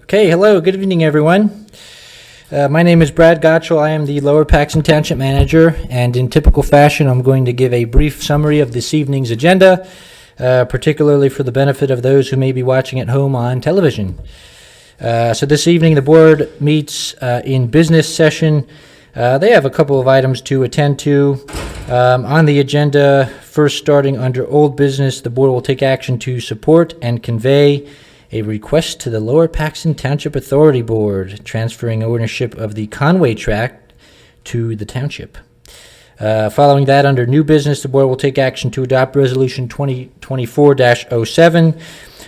Okay, hello, good evening, everyone. My name is Brad Gottschall. I am the Lower Paxton Township Manager, and in typical fashion, I'm going to give a brief summary of this evening's agenda, particularly for the benefit of those who may be watching at home on television. So this evening, the board meets in business session. They have a couple of items to attend to. On the agenda, first starting under old business, the board will take action to support and convey a request to the Lower Paxton Township Authority Board, transferring ownership of the Conway tract to the township. Following that, under new business, the board will take action to adopt Resolution 2024-07,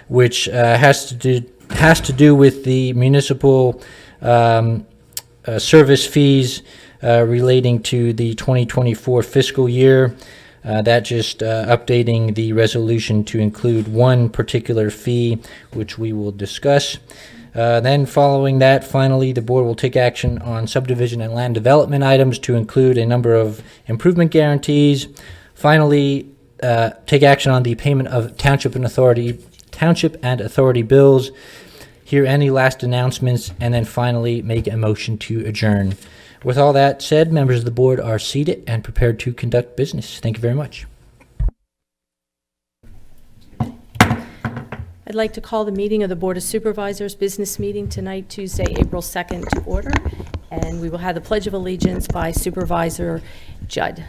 which has to do with the municipal service fees relating to the 2024 fiscal year. That just updating the resolution to include one particular fee, which we will discuss. Then following that, finally, the board will take action on subdivision and land development items to include a number of improvement guarantees. Finally, take action on the payment of township and authority bills. Hear any last announcements, and then finally make a motion to adjourn. With all that said, members of the board are seated and prepared to conduct business. Thank you very much. I'd like to call the meeting of the Board of Supervisors business meeting tonight, Tuesday, April 2nd, to order. And we will have the Pledge of Allegiance by Supervisor Judd.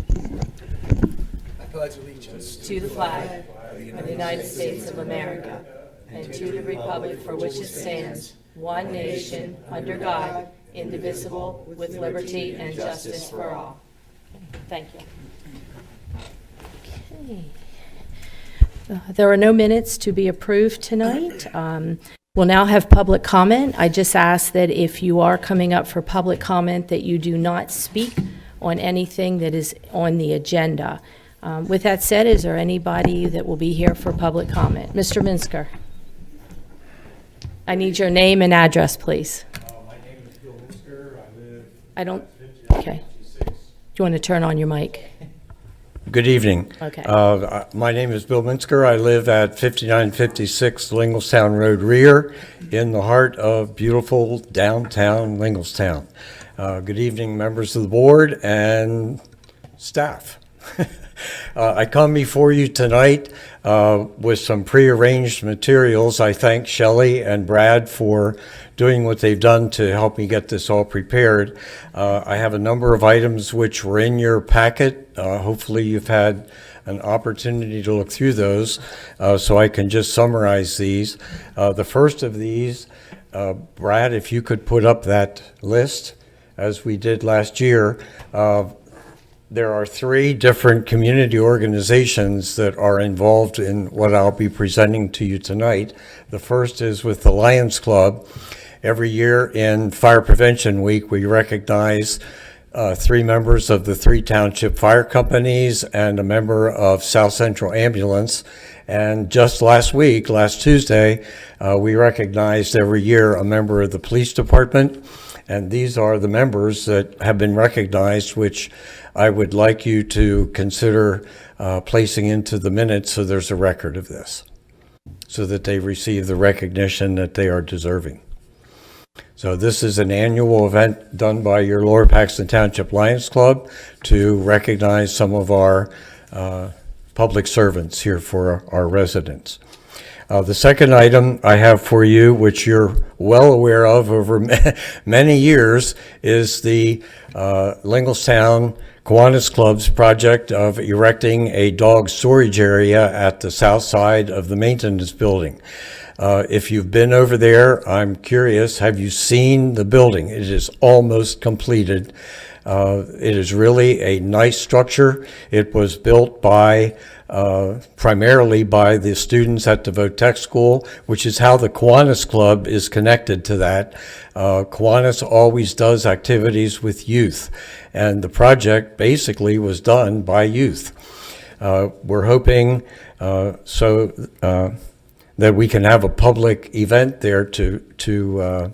I pledge allegiance To the flag of the United States of America and to the republic for which it stands, one nation, under God, indivisible, with liberty and justice for all. Thank you. Okay. There are no minutes to be approved tonight. We'll now have public comment. I just ask that if you are coming up for public comment, that you do not speak on anything that is on the agenda. With that said, is there anybody that will be here for public comment? Mr. Minsker. I need your name and address, please. Okay. Do you want to turn on your mic? Good evening. Okay. My name is Bill Minsker. I live at 5956 Linglestown Road rear in the heart of beautiful downtown Linglestown. Good evening, members of the board and staff. I come before you tonight with some prearranged materials. I thank Shelley and Brad for doing what they've done to help me get this all prepared. I have a number of items which were in your packet. Hopefully you've had an opportunity to look through those, so I can just summarize these. The first of these, Brad, if you could put up that list as we did last year. There are 3 different community organizations that are involved in what I'll be presenting to you tonight. The first is with the Lions Club. Every year in Fire Prevention Week, we recognize 3 members of the 3 township fire companies and a member of South Central Ambulance. And just last Tuesday, we recognized every year a member of the police department. And these are the members that have been recognized, which I would like you to consider placing into the minutes so there's a record of this, so that they receive the recognition that they are deserving. So this is an annual event done by your Lower Paxton Township Lions Club to recognize some of our public servants here for our residents. The second item I have for you, which you're well aware of over many years, is the Linglestown Kiwanis Club's project of erecting a dog storage area at the south side of the maintenance building. If you've been over there, I'm curious, have you seen the building? It is almost completed. It is really a nice structure. It was built by primarily by the students at the Votech School, which is how the Kiwanis Club is connected to that. Kiwanis always does activities with youth, and the project basically was done by youth. We're hoping that we can have a public event there to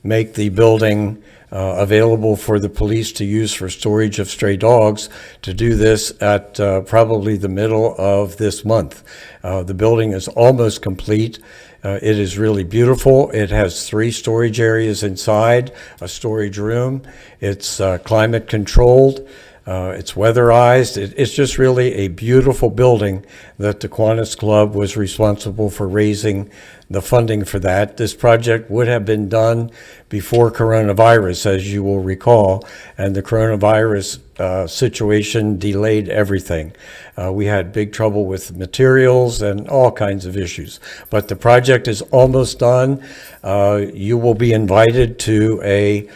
make the building available for the police to use for storage of stray dogs, to do this at probably the middle of this month. The building is almost complete. It is really beautiful. It has 3 storage areas inside, a storage room. It's climate controlled. It's weatherized. It's just really a beautiful building that the Kiwanis Club was responsible for raising the funding for that. This project would have been done before coronavirus, as you will recall, and the coronavirus situation delayed everything. We had big trouble with materials and all kinds of issues. But the project is almost done. You will be invited to a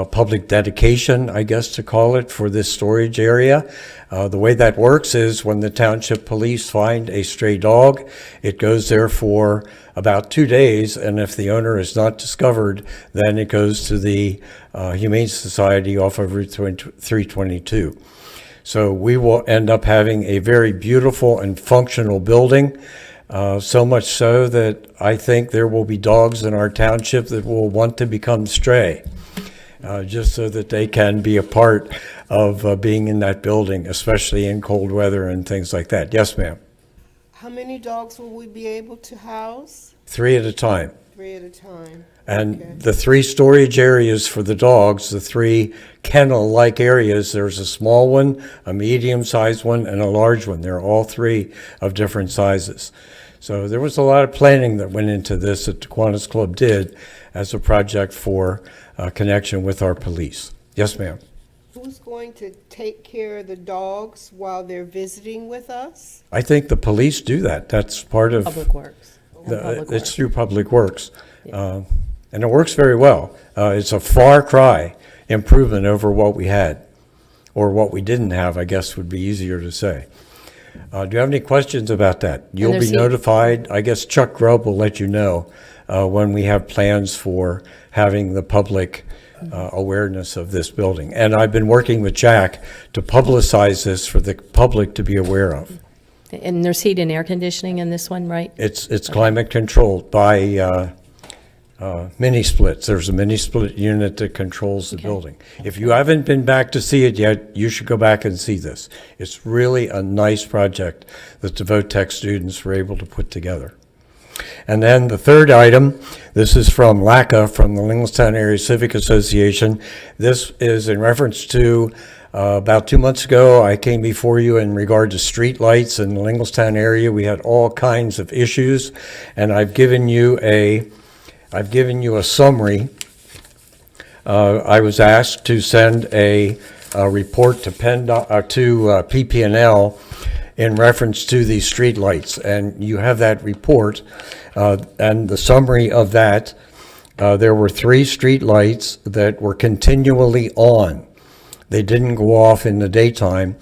public dedication, I guess to call it, for this storage area. The way that works is when the township police find a stray dog, it goes there for about 2 days, and if the owner is not discovered, then it goes to the Humane Society off of Route 322. So we will end up having a very beautiful and functional building, so much so that I think there will be dogs in our township that will want to become stray. Just so that they can be a part of being in that building, especially in cold weather and things like that. Yes, ma'am. How many dogs will we be able to house? 3 at a time. 3 at a time. And Okay. the 3 storage areas for the dogs, the 3 kennel-like areas, there's a small one, a medium-sized one, and a large one. They're all 3 of different sizes. So there was a lot of planning that went into this that the Kiwanis Club did as a project for connection with our police. Yes, ma'am. Who's going to take care of the dogs while they're visiting with us? I think the police do that. That's part of, Public Works. it's through Public Works. And it works very well. It's a far cry improvement over what we had, or what we didn't have, I guess would be easier to say. Do you have any questions about that? You'll be notified. I guess Chuck Grubb will let you know when we have plans for having the public awareness of this building. And I've been working with Jack to publicize this for the public to be aware of. And there's heat and air conditioning in this one, right? It's climate controlled by mini splits. There's a mini split unit that controls the building. If you haven't been back to see it yet, you should go back and see this. It's really a nice project that the VOTEC students were able to put together. And then the third item, this is from LACA, from the Linglestown Area Civic Association. This is in reference to about 2 months ago, I came before you in regard to street lights in the Linglestown area. We had all kinds of issues, and I've given you a summary. I was asked to send a report to PP&L in reference to these street lights, and you have that report. And the summary of that, there were 3 street lights that were continually on. They didn't go off in the daytime.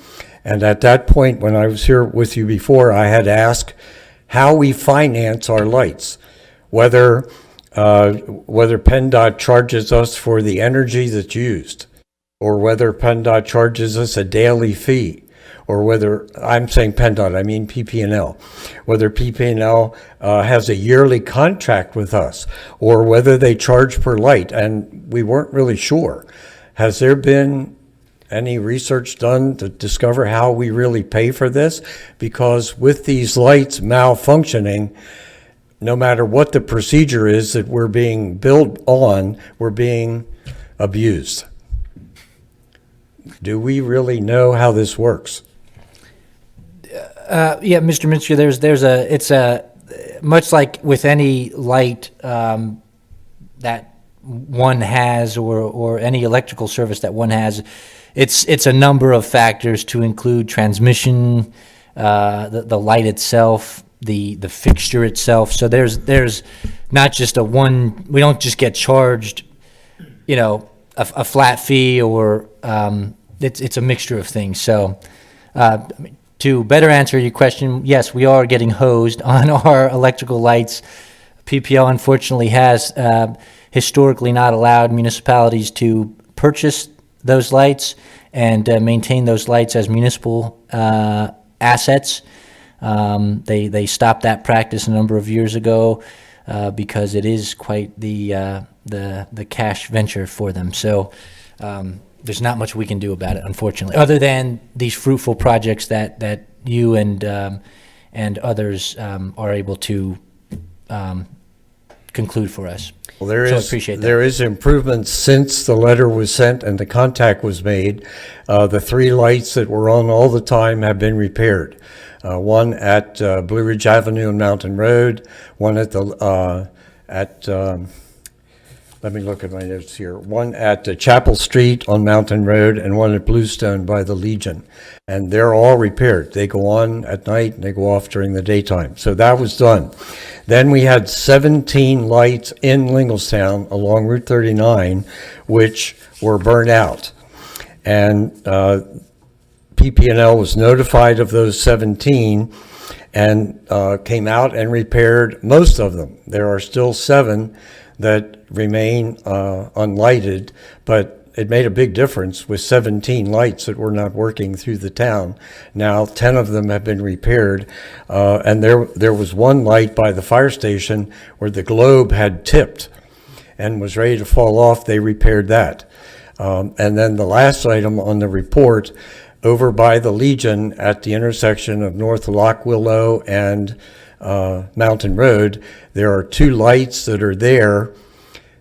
And at that point, when I was here with you before, I had asked how we finance our lights, whether PennDOT charges us for the energy that's used, or whether PennDOT charges us a daily fee, or whether, I'm saying PennDOT, I mean PP&L, whether PP&L has a yearly contract with us, or whether they charge per light, and we weren't really sure. Has there been any research done to discover how we really pay for this? Because with these lights malfunctioning, no matter what the procedure is that we're being billed on, we're being abused. Do we really know how this works? Yeah, Mr. Minster, it's much like with any light that one has, or any electrical service that one has, it's a number of factors to include transmission, the light itself, the fixture itself. So there's not just we don't just get charged, a flat fee, or it's a mixture of things. So to better answer your question, yes, we are getting hosed on our electrical lights. PPL unfortunately has historically not allowed municipalities to purchase those lights and maintain those lights as municipal assets. They stopped that practice a number of years ago because it is quite the cash venture for them. So there's not much we can do about it, unfortunately, other than these fruitful projects that you and others are able to conclude for us. Well, there So is, appreciate that. there is improvement since the letter was sent and the contact was made. The 3 lights that were on all the time have been repaired. One at Blue Ridge Avenue and Mountain Road, one at let me look at my notes here. One at Chapel Street on Mountain Road and one at Bluestone by the Legion. And they're all repaired. They go on at night and they go off during the daytime. So that was done. Then we had 17 lights in Linglestown along Route 39, which were burned out. And PPNL was notified of those 17 and came out and repaired most of them. There are still 7 that remain unlighted, but it made a big difference with 17 lights that were not working through the town. Now 10 of them have been repaired, and there was one light by the fire station where the globe had tipped and was ready to fall off. They repaired that. And then the last item on the report, over by the Legion at the intersection of North Lock Willow and Mountain Road, there are 2 lights that are there.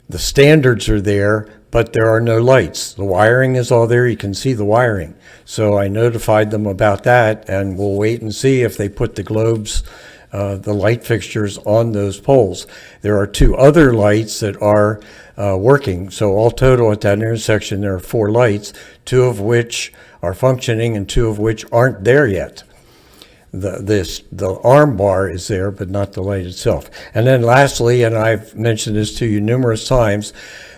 The standards are there, but there are no lights. The wiring is all there. You can see the wiring. So I notified them about that, and we'll wait and see if they put the globes, the light fixtures on those poles. There are 2 other lights that are working. So all total at that intersection, there are 4 lights, 2 of which are functioning and 2 of which aren't there yet. The arm bar is there, but not the light itself. And then lastly, and I've mentioned this to you numerous times,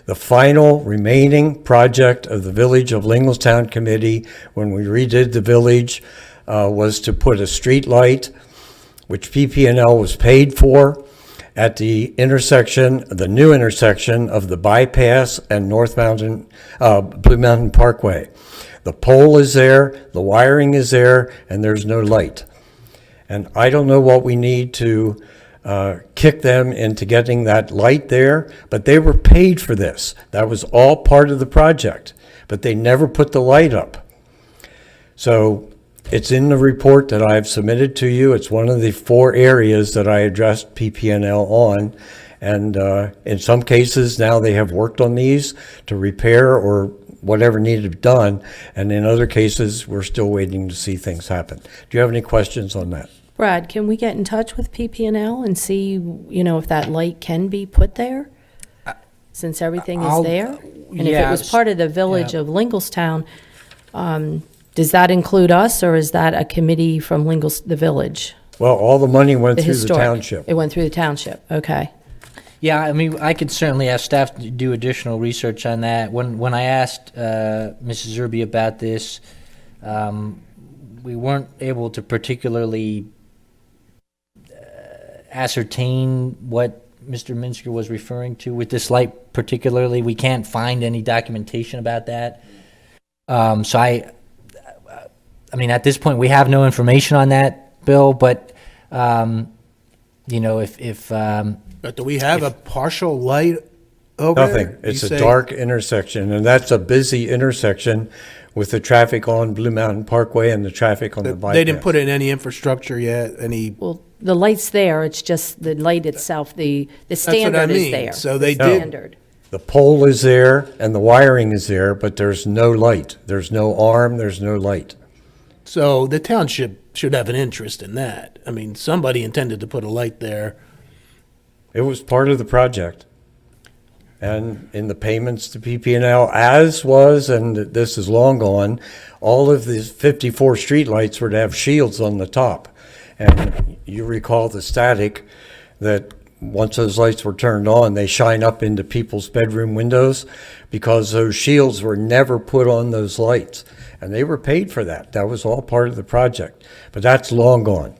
the final remaining project of the Village of Linglestown Committee, when we redid the village, was to put a street light, which PPNL was paid for, at the intersection, the new intersection of the bypass and Blue Mountain Parkway. The pole is there, the wiring is there, and there's no light. And I don't know what we need to kick them into getting that light there, but they were paid for this. That was all part of the project, but they never put the light up. So it's in the report that I've submitted to you. It's one of the 4 areas that I addressed PPNL on. And in some cases now they have worked on these to repair or whatever needed to be done. And in other cases, we're still waiting to see things happen. Do you have any questions on that? Brad, can we get in touch with PPNL and see, if that light can be put there? Since everything is there? And if it was part of the Village of Linglestown, does that include us, or is that a committee from the village? Well, all the money went The through the historic? township. It went through the township, okay. Yeah, I mean, I could certainly ask staff to do additional research on that. When I asked Mrs. Zerby about this, we weren't able to particularly ascertain what Mr. Minsker was referring to with this light particularly. We can't find any documentation about that. So I mean, at this point, we have no information on that, Bill, but, if But do we have a partial light over there? Nothing. It's a dark intersection, and that's a busy intersection with the traffic on Blue Mountain Parkway and the traffic on the bypass. They didn't put in any infrastructure yet, any, Well, the light's there, it's just the light itself, the that's what I standard is mean. there. So they The did, standard. The pole is there and the wiring is there, but there's no light. There's no arm, there's no light. so the township should have an interest in that. I mean, somebody intended to put a light there. It was part of the project. And in the payments to PPNL, as was, and this is long gone, all of these 54 streetlights were to have shields on the top. And you recall the static that once those lights were turned on, they shine up into people's bedroom windows because those shields were never put on those lights. And they were paid for that. That was all part of the project. But that's long gone.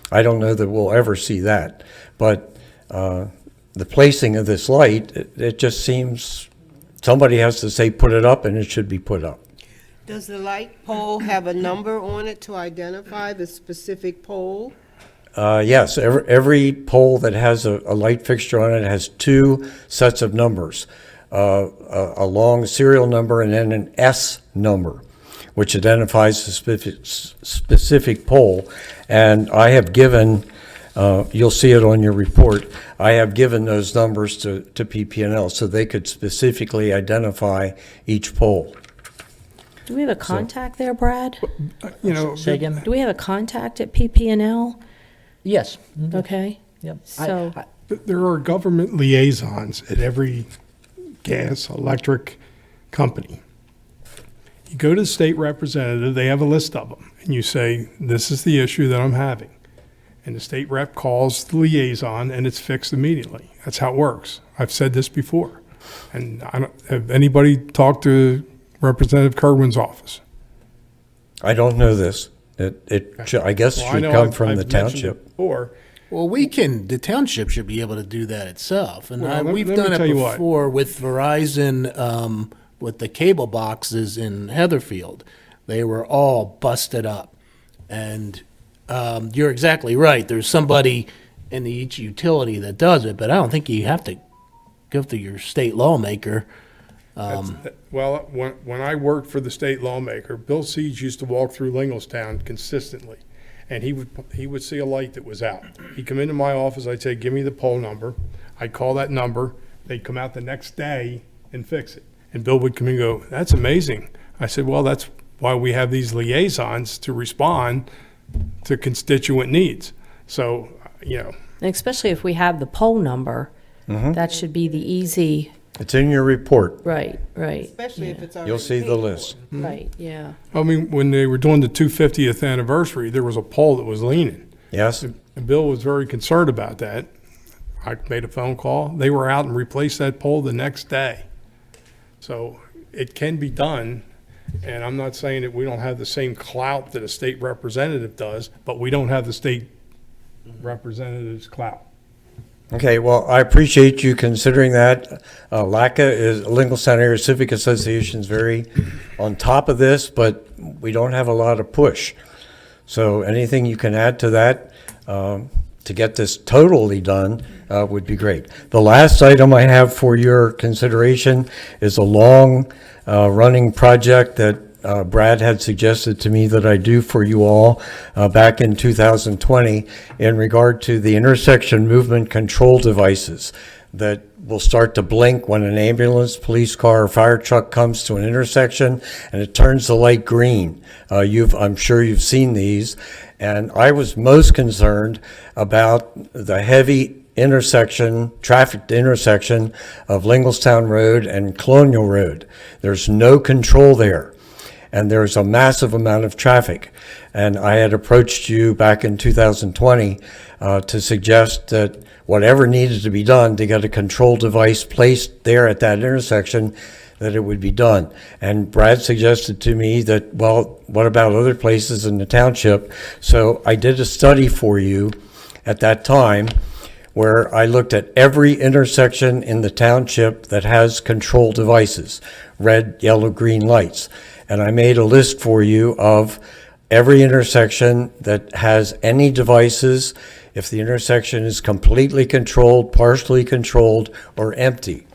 I don't know that we'll ever see that. But the placing of this light, it just seems somebody has to say put it up, and it should be put up. Does the light pole have a number on it to identify the specific pole? Yes, every pole that has a light fixture on it has 2 sets of numbers, a long serial number and then an S number, which identifies the specific pole. And I have given You'll see it on your report. I have given those numbers to PP&L so they could specifically identify each pole. Do we have a contact there, Brad? You know, Say again? Do we have a contact at PP&L? Yes. Okay. Yep. So- there are government liaisons at every gas, electric company. You go to the state representative, they have a list of them, and you say, this is the issue that I'm having. And the state rep calls the liaison, and it's fixed immediately. That's how it works. I've said this before. And I don't, have anybody talked to Representative Kerwin's office? I don't know this. I guess it Well, I should know come I've from the mentioned it township. before. Well, the township should be able to do that itself. And Well, we've let me done it tell you what. before with Verizon, with the cable boxes in Heatherfield. They were all busted up. And you're exactly right. There's somebody in each utility that does it, but I don't think you have to go to your state lawmaker. Well, when I worked for the state lawmaker, Bill Siege used to walk through Linglestown consistently, and he would see a light that was out. He'd come into my office, I'd say, give me the pole number. I'd call that number. They'd come out the next day and fix it. And Bill would come in and go, that's amazing. I said, well, that's why we have these liaisons to respond to constituent needs. So, And especially if we have the poll number, that should be the easy, It's in your report. right. Especially if yeah, it's already You'll see paid the for. list. Right, yeah. I mean, when they were doing the 250th anniversary, there was a pole that was leaning. Yes? And Bill was very concerned about that. I made a phone call. They were out and replaced that pole the next day. So it can be done, and I'm not saying that we don't have the same clout that a state representative does, but we don't have the state representative's clout. Okay, well, I appreciate you considering that. LACA is, Linglestown Area Civic Association is very on top of this, but we don't have a lot of push. So anything you can add to that to get this totally done would be great. The last item I have for your consideration is a long running project that Brad had suggested to me that I do for you all back in 2020 in regard to the intersection movement control devices that will start to blink when an ambulance, police car, or fire truck comes to an intersection and it turns the light green. I'm sure you've seen these. And I was most concerned about the heavy trafficked intersection of Linglestown Road and Colonial Road. There's no control there, and there's a massive amount of traffic. And I had approached you back in 2020 to suggest that whatever needed to be done to get a control device placed there at that intersection, that it would be done. And Brad suggested to me that, well, what about other places in the township? So I did a study for you at that time where I looked at every intersection in the township that has control devices, red, yellow, green lights. And I made a list for you of every intersection that has any devices, if the intersection is completely controlled, partially controlled, or empty.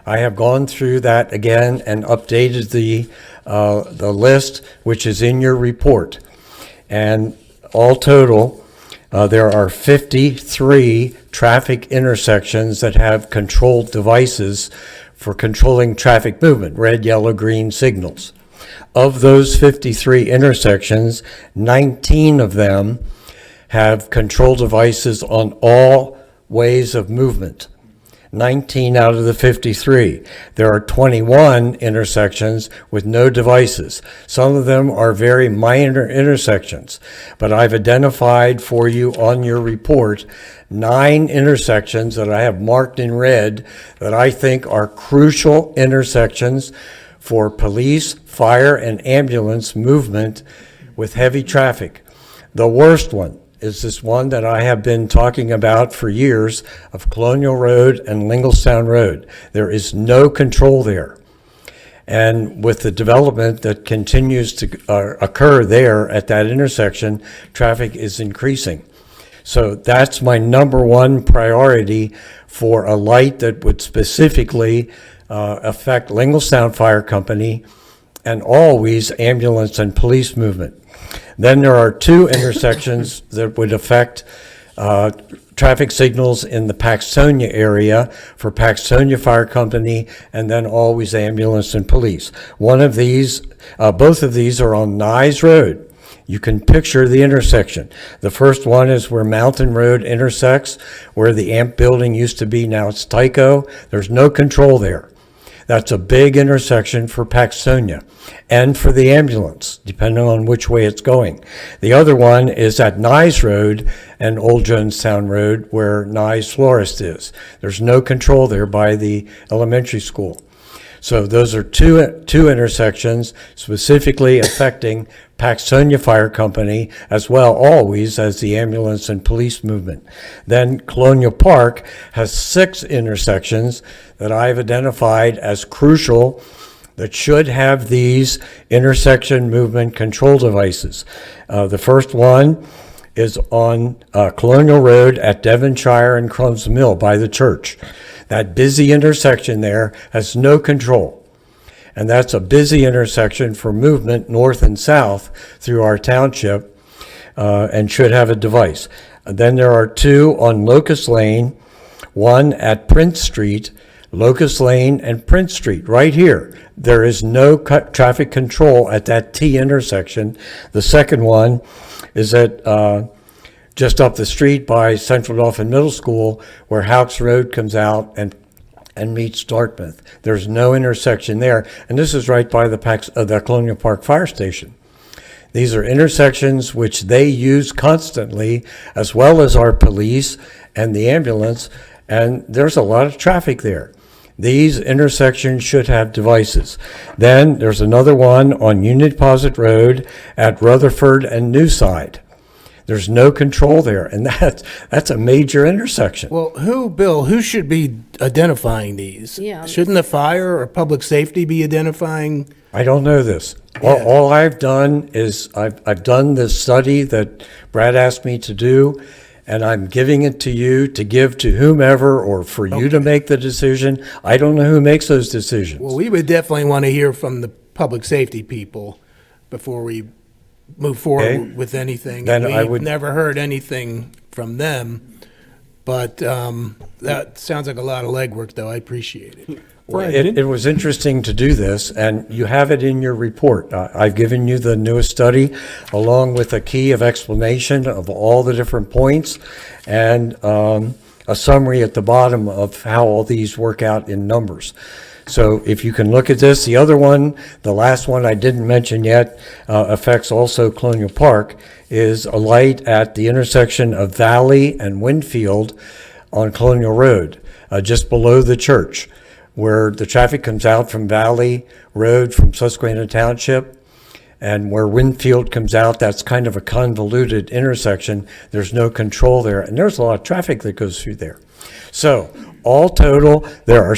I have gone through that again and updated the list, which is in your report. And all total, there are 53 traffic intersections that have controlled devices for controlling traffic movement, red, yellow, green signals. Of those 53 intersections, 19 of them have control devices on all ways of movement. 19 out of the 53. There are 21 intersections with no devices. Some of them are very minor intersections, but I've identified for you on your report 9 intersections that I have marked in red that I think are crucial intersections for police, fire, and ambulance movement with heavy traffic. The worst one is this one that I have been talking about for years of Colonial Road and Linglestown Road. There is no control there. And with the development that continues to occur there at that intersection, traffic is increasing. So that's my number one priority for a light that would specifically affect Linglestown Fire Company and always ambulance and police movement. Then there are 2 intersections that would affect traffic signals in the Paxtonia area for Paxtonia Fire Company, and then always ambulance and police. One of these, both of these are on Nye Road. You can picture the intersection. The first one is where Mountain Road intersects, where the AMP building used to be, now it's Tyco. There's no control there. That's a big intersection for Paxtonia and for the ambulance, depending on which way it's going. The other one is at Nye Road and Old Jonestown Road, where Nye's Florist is. There's no control there by the elementary school. So those are two intersections specifically affecting Paxtonia Fire Company, as well always as the ambulance and police movement. Then Colonial Park has 6 intersections that I've identified as crucial that should have these intersection movement control devices. The first one is on Colonial Road at Devonshire and Crumbs Mill by the church. That busy intersection there has no control. And that's a busy intersection for movement north and south through our township, and should have a device. And then there are 2 on Locust Lane, one at Prince Street, Locust Lane and Prince Street, right here. There is no traffic control at that T intersection. The second one is at just up the street by Central Dauphin Middle School, where Houcks Road comes out and meets Dartmouth. There's no intersection there, and this is right by the Colonial Park Fire Station. These are intersections which they use constantly, as well as our police and the ambulance, and there's a lot of traffic there. These intersections should have devices. Then there's another one on Union Deposit Road at Rutherford and Newside. There's no control there, and that's a major intersection. Well, Bill, who should be identifying these? Yeah. Shouldn't the fire or public safety be identifying? I don't know this. Yeah. All I've done is I've done this study that Brad asked me to do, and I'm giving it to you to give to whomever or for you to make the decision. I don't know who makes those decisions. Well, we would definitely want to hear from the public safety people before we move forward Okay. with anything. Then And I we've would- never heard anything from them, but that sounds like a lot of legwork, though. I appreciate it. Well, it was interesting to do this, and you have it in your report. I've given you the newest study, along with a key of explanation of all the different points, and a summary at the bottom of how all these work out in numbers. So if you can look at this, the other one, the last one I didn't mention yet, affects also Colonial Park, is a light at the intersection of Valley and Winfield on Colonial Road, just below the church, where the traffic comes out from Valley Road from Susquehanna Township, and where Winfield comes out. That's kind of a convoluted intersection. There's no control there, and there's a lot of traffic that goes through there. So all total, there are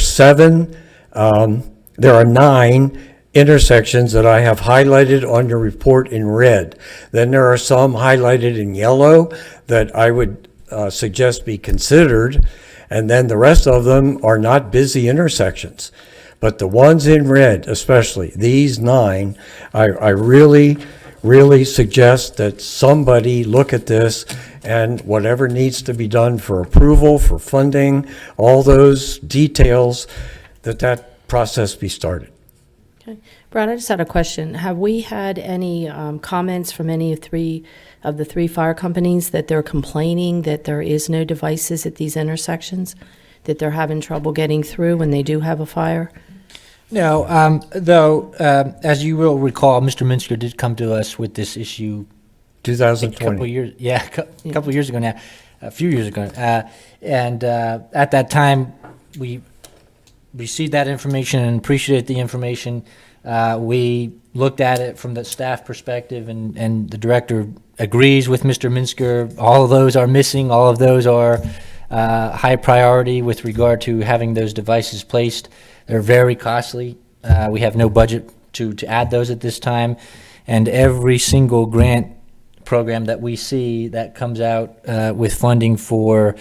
9 intersections that I have highlighted on your report in red. Then there are some highlighted in yellow that I would suggest be considered, and then the rest of them are not busy intersections. But the ones in red, especially these 9, I really, really suggest that somebody look at this, and whatever needs to be done for approval, for funding, all those details, that process be started. Okay. Brad, I just had a question. Have we had any comments from any of the three fire companies that they're complaining that there is no devices at these intersections, that they're having trouble getting through when they do have a fire? No, though, as you will recall, Mr. Minsker did come to us with this issue a 2020. couple years, a couple years ago now, a few years ago. And at that time, we received that information and appreciated the information. We looked at it from the staff perspective, and the director agrees with Mr. Minsker. All of those are missing. All of those are high priority with regard to having those devices placed. They're very costly. We have no budget to add those at this time. And every single grant program that we see that comes out with funding for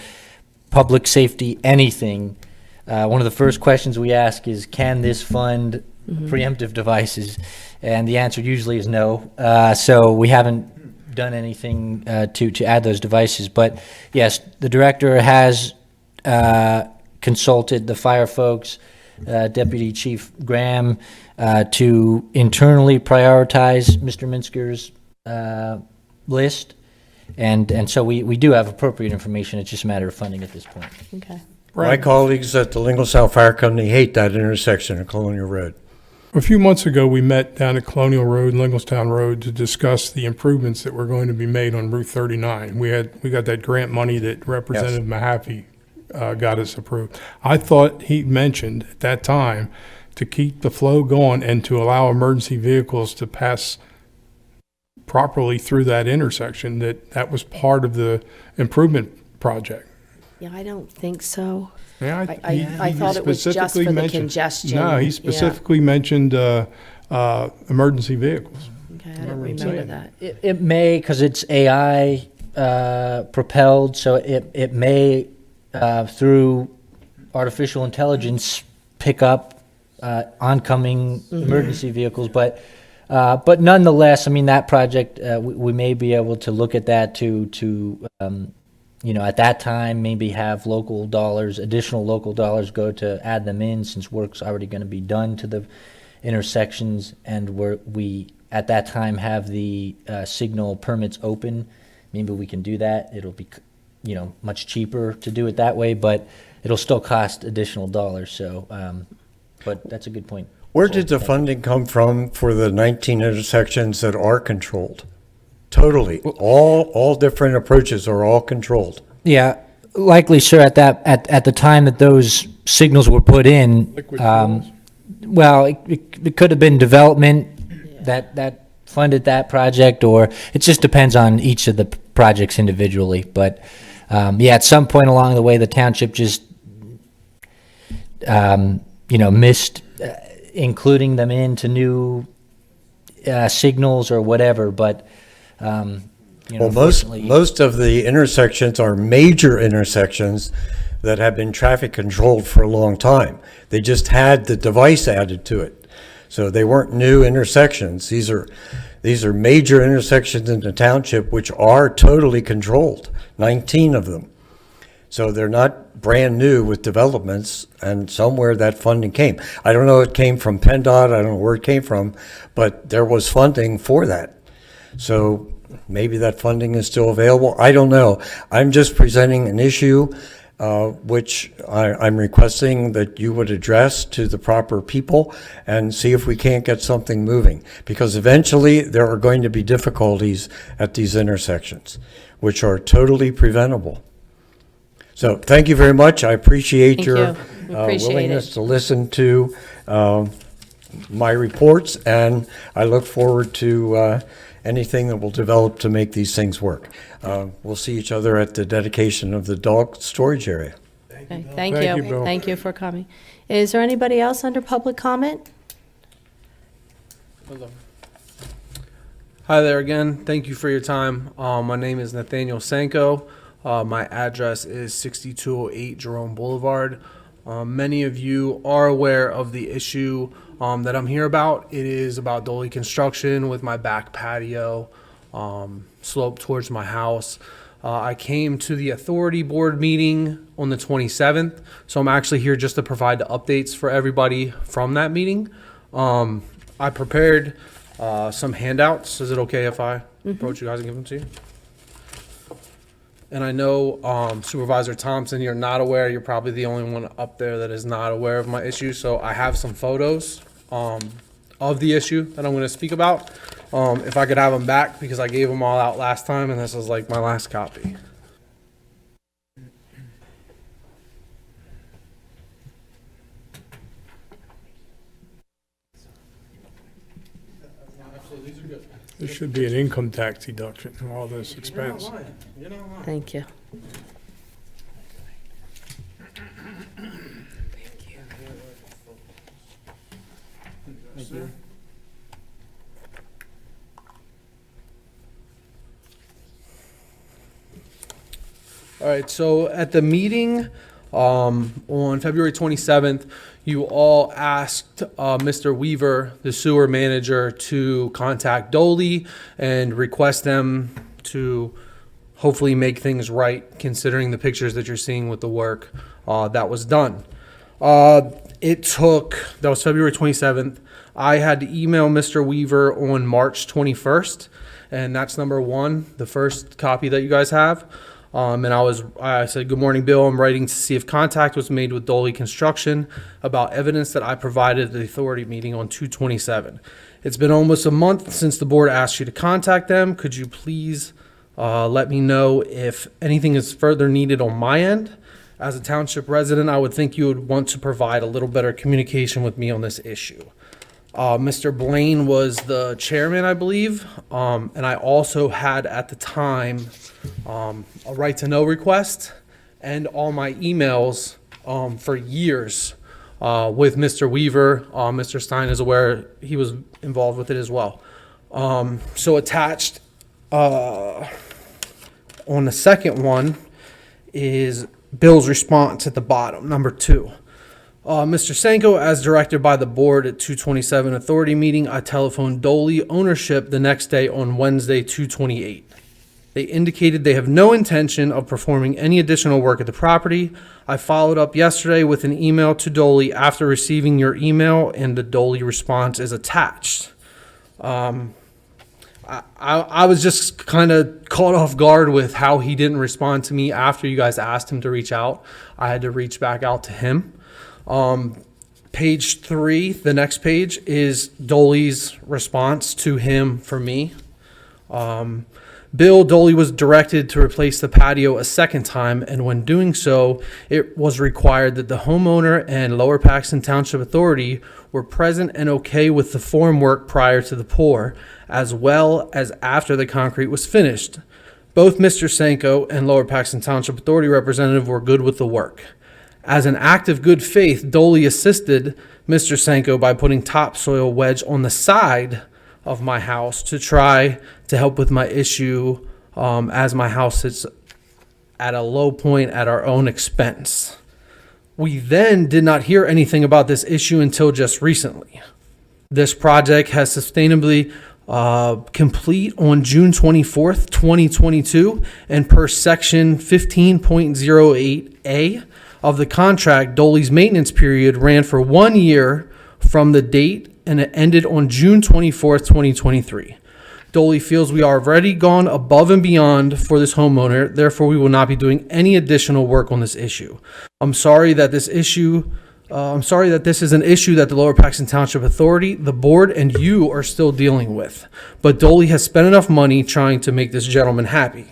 public safety, anything, one of the first questions we ask is, can this fund preemptive devices? And the answer usually is no. So we haven't done anything to add those devices. But yes, the director has consulted the fire folks, Deputy Chief Graham, to internally prioritize Mr. Mintzger's list. And so we do have appropriate information. It's just a matter of funding at this point. Okay. My colleagues at the Lingle South Fire Company hate that intersection of Colonial Road. A few months ago, we met down at Colonial Road and Linglestown Road to discuss the improvements that were going to be made on Route 39. We got that grant money that Representative Mahaffey got us approved. I thought he mentioned at that time to keep the flow going and to allow emergency vehicles to pass properly through that intersection, that was part of the improvement project. Yeah, I don't think so. Yeah, I thought it was just specifically for the mentioned- congestion. No, he Yeah. specifically mentioned emergency vehicles. Okay, I don't remember him remember saying that. It may, because it's AI propelled, so it may, through artificial intelligence, pick up oncoming emergency vehicles. But nonetheless, I mean, that project, we may be able to look at that to at that time, maybe have additional local dollars go to add them in, since work's already going to be done to the intersections, and we at that time have the signal permits open. Maybe we can do that. It'll be, much cheaper to do it that way, but it'll still cost additional dollars. So, but that's a good point. Where did the funding come from for the 19 intersections that are controlled? Totally. All different approaches are all controlled. Yeah, likely, sir. At the time that those signals were put in, Liquid fuels. well, it could have been development that funded that project, or it just depends on each of the projects individually. But at some point along the way, the township just missed including them into new signals or whatever. But Well, unfortunately- most of the intersections are major intersections that have been traffic controlled for a long time. They just had the device added to it. So they weren't new intersections. These are major intersections in the township which are totally controlled, 19 of them. So they're not brand new with developments, and somewhere that funding came. I don't know if it came from PennDOT, I don't know where it came from, but there was funding for that. So maybe that funding is still available. I don't know. I'm just presenting an issue which I'm requesting that you would address to the proper people and see if we can't get something moving. Because eventually there are going to be difficulties at these intersections, which are totally preventable. So thank you very much. I appreciate Thank your you. We appreciate willingness it. to listen to my reports, and I look forward to anything that will develop to make these things work. We'll see each other at the dedication of the dog storage area. Okay, thank Thank you, you. Bill. Thank you for coming. Is there anybody else under public comment? Hi there again. Thank you for your time. My name is Nathaniel Sanko. My address is 6208 Jerome Boulevard. Many of you are aware of the issue that I'm here about. It is about Dolly Construction with my back patio slope towards my house. I came to the authority board meeting on the 27th, so I'm actually here just to provide the updates for everybody from that meeting. I prepared some handouts. Is it okay if I approach you guys and give them to you? And I know Supervisor Thompson, you're not aware. You're probably the only one up there that is not aware of my issue. So I have some photos of the issue that I'm going to speak about. If I could have them back, because I gave them all out last time, and this is like my last copy. There should be an income tax deduction from all this expense. Thank you. All right, so at the meeting on February 27th, you all asked Mr. Weaver, the sewer manager, to contact Dolly and request them to hopefully make things right, considering the pictures that you're seeing with the work that was done. That was February 27th. I had to email Mr. Weaver on March 21st, and that's number one, the first copy that you guys have. And I said, "Good morning, Bill. I'm writing to see if contact was made with Dolly Construction about evidence that I provided at the authority meeting on 2/27. It's been almost a month since the board asked you to contact them. Could you please let me know if anything is further needed on my end? As a township resident, I would think you would want to provide a little better communication with me on this issue." Mr. Blaine was the chairman, I believe, and I also had at the time a right to know request and all my emails for years with Mr. Weaver. Mr. Stein is aware, he was involved with it as well. So attached on the second one is Bill's response at the bottom, number 2. Mr. Sanko, as directed by the board at 2/27 authority meeting, I telephoned Dolly ownership the next day on Wednesday, 2/28. They indicated they have no intention of performing any additional work at the property. I followed up yesterday with an email to Dolly after receiving your email, and the Dolly response is attached. I was just kind of caught off guard with how he didn't respond to me after you guys asked him to reach out. I had to reach back out to him. Page 3, the next page, is Dolly's response to him for me. Bill, Dolly was directed to replace the patio a second time, and when doing so, it was required that the homeowner and Lower Paxton Township Authority were present and okay with the form work prior to the pour, as well as after the concrete was finished. Both Mr. Sanko and Lower Paxton Township Authority representative were good with the work. As an act of good faith, Dolly assisted Mr. Sanko by putting topsoil wedge on the side of my house to try to help with my issue, as my house sits at a low point at our own expense. We then did not hear anything about this issue until just recently. This project has sustainably complete on June 24th, 2022, and per section 15.08A of the contract, Dolly's maintenance period ran for 1 year from the date, and it ended on June 24th, 2023. Dolly feels we are already gone above and beyond for this homeowner, therefore we will not be doing any additional work on this issue. I'm sorry that this is an issue that the Lower Paxton Township Authority, the board, and you are still dealing with. But Dolly has spent enough money trying to make this gentleman happy.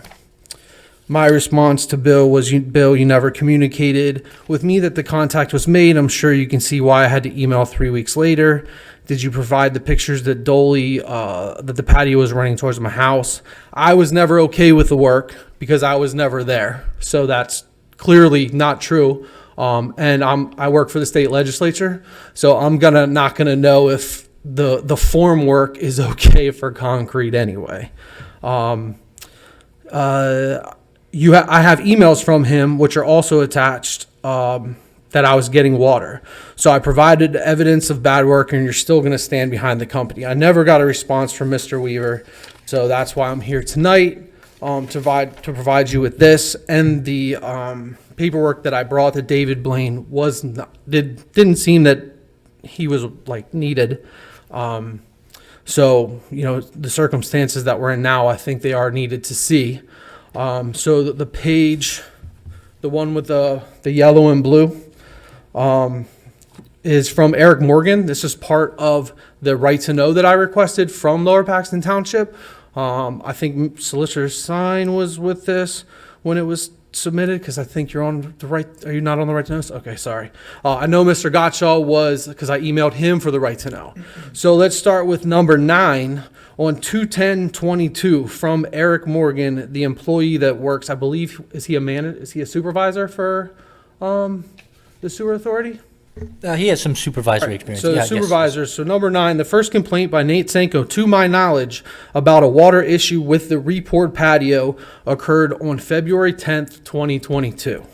My response to Bill was, Bill, you never communicated with me that the contact was made. I'm sure you can see why I had to email 3 weeks later. Did you provide the pictures that Dolly, that the patio was running towards my house? I was never okay with the work because I was never there. So that's clearly not true. And I work for the state legislature, so I'm not gonna know if the form work is okay for concrete anyway. I have emails from him, which are also attached, that I was getting water. So I provided evidence of bad work, and you're still going to stand behind the company. I never got a response from Mr. Weaver, so that's why I'm here tonight, to provide you with this and the paperwork that I brought to David Blaine didn't seem that he was like needed. So the circumstances that we're in now, I think they are needed to see. So the page, the one with the yellow and blue, is from Eric Morgan. This is part of the right to know that I requested from Lower Paxton Township. I think Solicitor Sign was with this when it was submitted, because I think you're on the right. Are you not on the right to know? Okay, sorry. I know Mr. Gottschall was, because I emailed him for the right to know. So let's start with number 9 on 2/10/22 from Eric Morgan, the employee that works. I believe is he a supervisor for the sewer authority? He has some supervisory experience. So Yeah, the yes. supervisors. So number 9, the first complaint by Nate Sanko, to my knowledge, about a water issue with the repoured patio occurred on February 10th, 2022.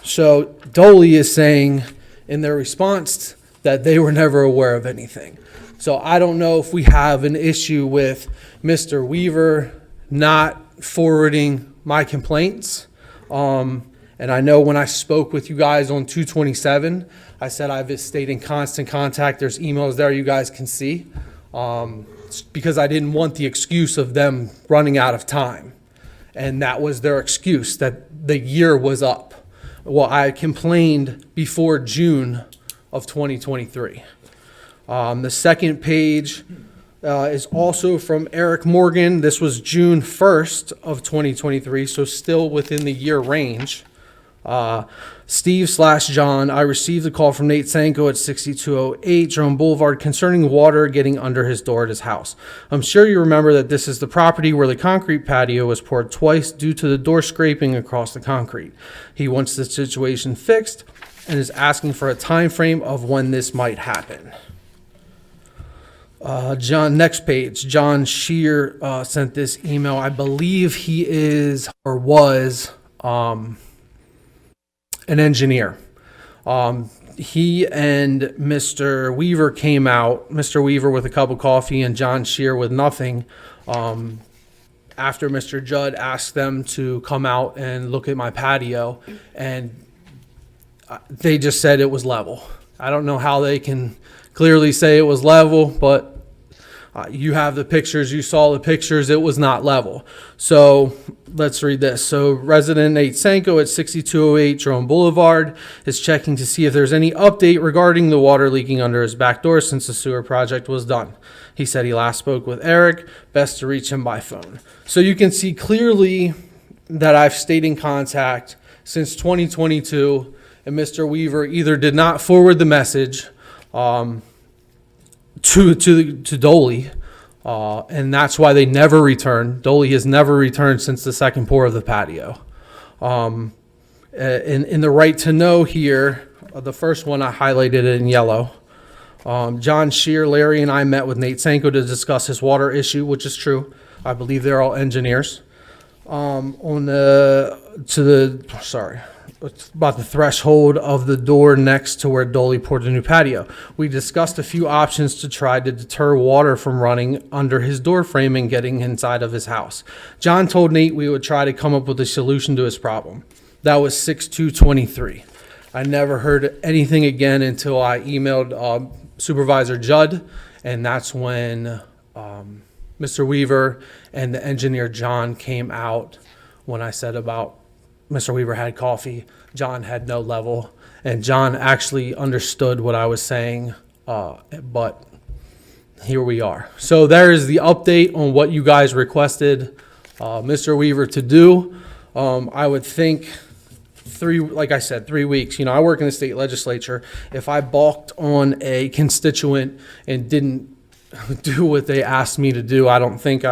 So Dolly is saying in their response that they were never aware of anything. So I don't know if we have an issue with Mr. Weaver not forwarding my complaints. And I know when I spoke with you guys on 227, I said I've stayed in constant contact. There's emails there you guys can see, because I didn't want the excuse of them running out of time. And that was their excuse, that the year was up. Well, I complained before June of 2023. The second page is also from Eric Morgan. This was June 1st of 2023, so still within the year range. Steve/John, I received a call from Nate Sanko at 6208 Jerome Boulevard concerning water getting under his door at his house. I'm sure you remember that this is the property where the concrete patio was poured twice due to the door scraping across the concrete. He wants the situation fixed and is asking for a time frame of when this might happen. John, next page. John Shear sent this email. I believe he is or was an engineer. He and Mr. Weaver came out, Mr. Weaver with a cup of coffee and John Shear with nothing, after Mr. Judd asked them to come out and look at my patio, and they just said it was level. I don't know how they can clearly say it was level, but you have the pictures, you saw the pictures, it was not level. So let's read this. So resident Nate Sanko at 6208 Jerome Boulevard is checking to see if there's any update regarding the water leaking under his back door since the sewer project was done. He said he last spoke with Eric, best to reach him by phone. So you can see clearly that I've stayed in contact since 2022, and Mr. Weaver either did not forward the message to Dolly, and that's why they never returned. Dolly has never returned since the second pour of the patio. In the right to know here, the first one I highlighted in yellow. John Shear, Larry, and I met with Nate Sanko to discuss his water issue, which is true. I believe they're all engineers. It's about the threshold of the door next to where Dolly poured the new patio. We discussed a few options to try to deter water from running under his door frame and getting inside of his house. John told Nate we would try to come up with a solution to his problem. That was 6/2/23. I never heard anything again until I emailed Supervisor Judd, and that's when Mr. Weaver and the engineer John came out when I said about Mr. Weaver had coffee, John had no level, and John actually understood what I was saying, but here we are. So there is the update on what you guys requested Mr. Weaver to do. I would think 3 weeks. You know, I work in the state legislature. If I balked on a constituent and didn't do what they asked me to do, I don't think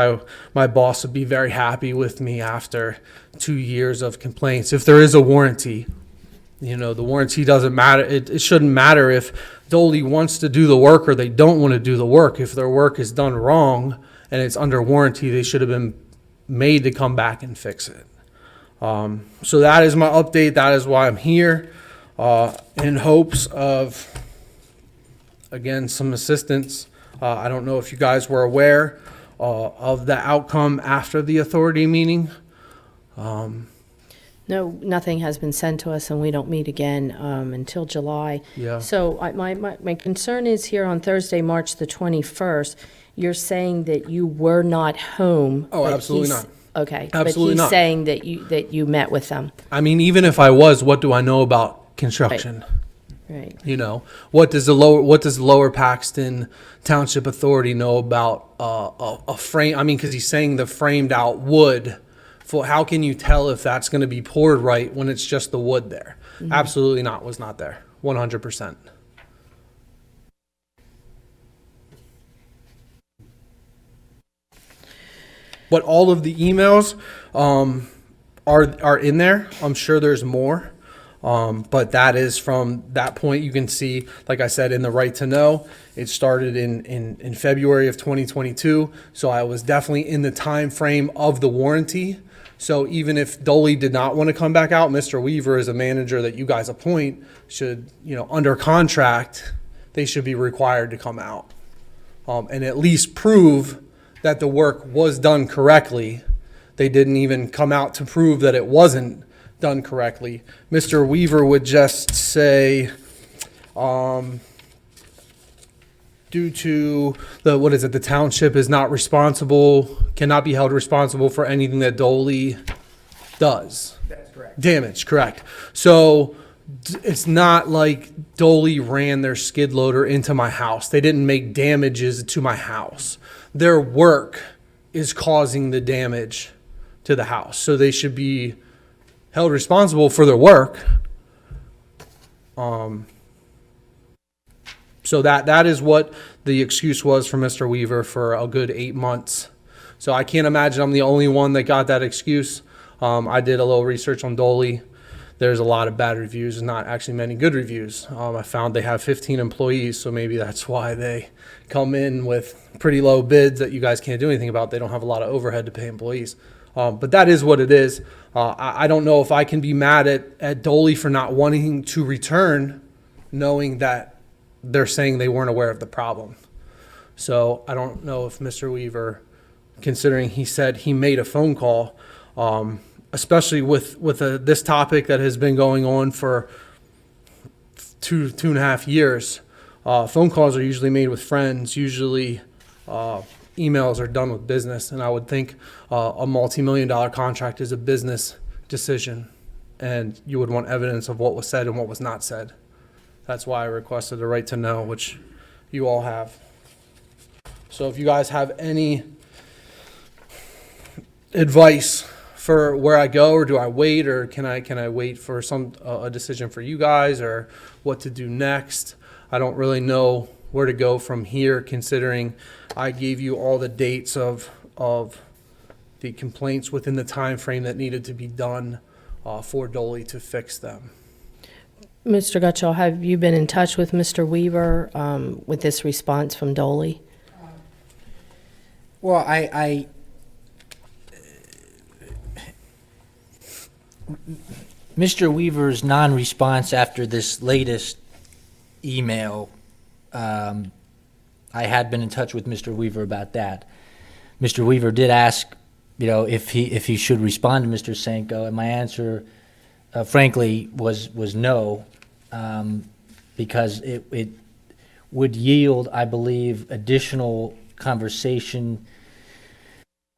my boss would be very happy with me after 2 years of complaints. If there is a warranty, you know, the warranty doesn't matter. It shouldn't matter if Dolly wants to do the work or they don't want to do the work. If their work is done wrong and it's under warranty, they should have been made to come back and fix it. So that is my update. That is why I'm here, in hopes of, again, some assistance. I don't know if you guys were aware of the outcome after the authority meeting. No, nothing has been sent to us, and we don't meet again until July. Yeah. So my concern is here on Thursday, March the 21st, you're saying that you were not home. Oh, but absolutely he's- not. Okay. Absolutely But not. he's saying that you met with them. I mean, even if I was, what do I know about construction? Right. You know, what does the Lower Paxton Township Authority know about a frame? I mean, because he's saying the framed out wood. How can you tell if that's going to be poured right when it's just the wood there? Mm-hmm. Absolutely not. Was not there. 100%. But all of the emails are in there. I'm sure there's more. But that is from that point, you can see, like I said, in the right to know, it started in February of 2022. So I was definitely in the time frame of the warranty. So even if Dolly did not want to come back out, Mr. Weaver, as a manager that you guys appoint, should, under contract, they should be required to come out and at least prove that the work was done correctly. They didn't even come out to prove that it wasn't done correctly. Mr. Weaver would just say, due to the township is not responsible, cannot be held responsible for anything that Dolly does. That's correct. Damage, correct. So it's not like Dolly ran their skid loader into my house. They didn't make damages to my house. Their work is causing the damage to the house. So they should be held responsible for their work. So that is what the excuse was for Mr. Weaver for a good 8 months. So I can't imagine I'm the only one that got that excuse. I did a little research on Dolly. There's a lot of bad reviews and not actually many good reviews. I found they have 15 employees, so maybe that's why they come in with pretty low bids that you guys can't do anything about. They don't have a lot of overhead to pay employees. But that is what it is. I don't know if I can be mad at Dolly for not wanting to return, knowing that they're saying they weren't aware of the problem. So I don't know if Mr. Weaver, considering he said he made a phone call, especially with this topic that has been going on for two and a half years. Phone calls are usually made with friends. Usually emails are done with business. And I would think a multi-million-dollar contract is a business decision. And you would want evidence of what was said and what was not said. That's why I requested the right to know, which you all have. So if you guys have any advice for where I go, or do I wait, or can I wait for a decision for you guys, or what to do next? I don't really know where to go from here, considering I gave you all the dates of the complaints within the time frame that needed to be done for Dolly to fix them. Mr. Gutschall, have you been in touch with Mr. Weaver with this response from Dolly? Well, Mr. Weaver's non-response after this latest email, I had been in touch with Mr. Weaver about that. Mr. Weaver did ask, if he should respond to Mr. Sanko, and my answer, frankly, was no, because it would yield, I believe, additional conversation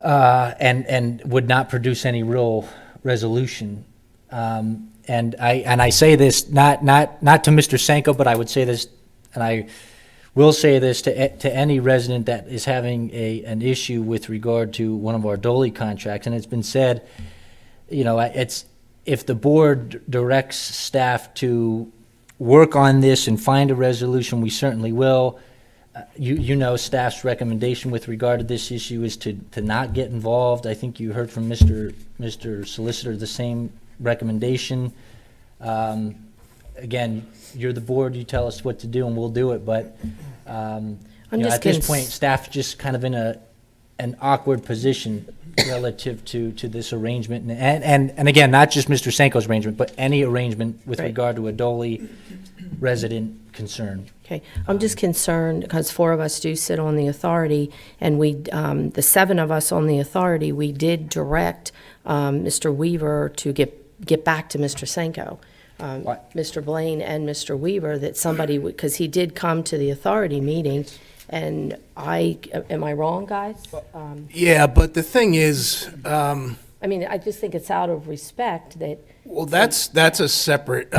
and would not produce any real resolution. And I say this not to Mr. Sanko, but I would say this, and I will say this to any resident that is having an issue with regard to one of our Dolly contracts. And it's been said, it's if the board directs staff to work on this and find a resolution, we certainly will. Staff's recommendation with regard to this issue is to not get involved. I think you heard from Mr. Solicitor the same recommendation. Again, you're the board, you tell us what to do and we'll do it, but at this point, staff's just kind of in an awkward position relative to this arrangement. And again, not just Mr. Sanko's arrangement, but any arrangement with regard to a Dolly resident concern. Okay, I'm just concerned because 4 of us do sit on the authority, and the 7 of us on the authority, we did direct Mr. Weaver to get back to Mr. Sanko, Mr. Blaine and Mr. Weaver, that somebody would, because he did come to the authority meeting, and am I wrong, guys? Yeah, but the thing is, I just think it's out of respect that. well, that's a separate,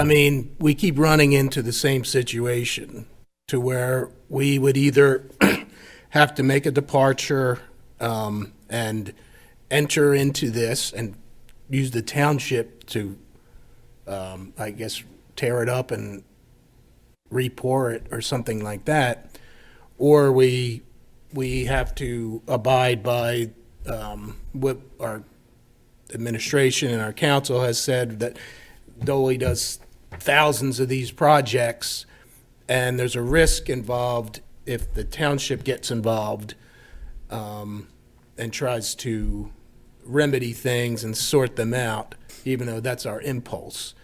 we keep running into the same situation to where we would either have to make a departure and enter into this and use the township to, tear it up and re-pour it or something like that, or we have to abide by what our administration and our council has said, that Dolly does thousands of these projects, and there's a risk involved if the township gets involved and tries to remedy things and sort them out, even though that's our impulse.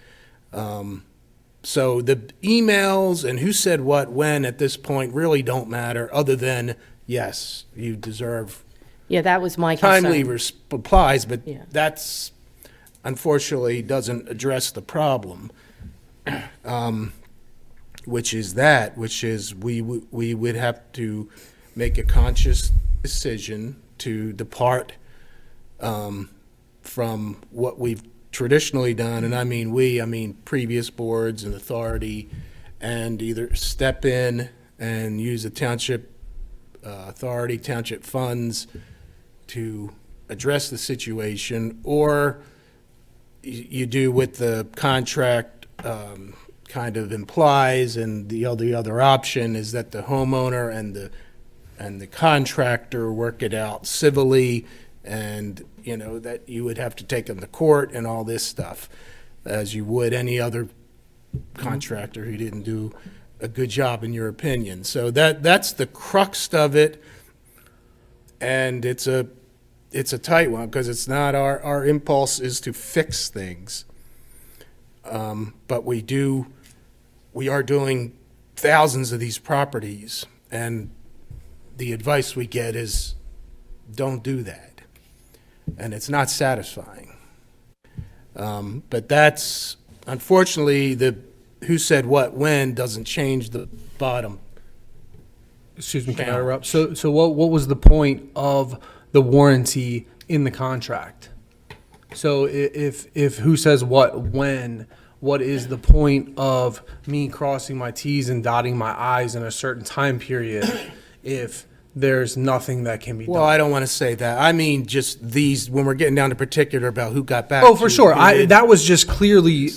So the emails and who said what when at this point really don't matter, other than, yes, you deserve Yeah, that was my concern. timely replies, but Yeah. that's unfortunately doesn't address the problem, which is we would have to make a conscious decision to depart from what we've traditionally done, and I mean previous boards and authority, and either step in and use the township authority, township funds to address the situation, or you do what the contract kind of implies, and the other option is that the homeowner and the contractor work it out civilly, and that you would have to take them to court and all this stuff, as you would any other contractor who didn't do a good job in your opinion. So that's the crux of it, and it's a tight one, because it's not our impulse is to fix things, but we are doing thousands of these properties, and the advice we get is don't do that, and it's not satisfying. But that's unfortunately the who said what when doesn't change the bottom. Excuse me, can I interrupt? So what was the point of the warranty in the contract? So if who says what when, what is the point of me crossing my T's and dotting my I's in a certain time period if there's nothing that can be done? Well, I don't want to say that. I mean, just these, when we're getting down to particular about who got back. Oh, for to sure. who did. That was just clearly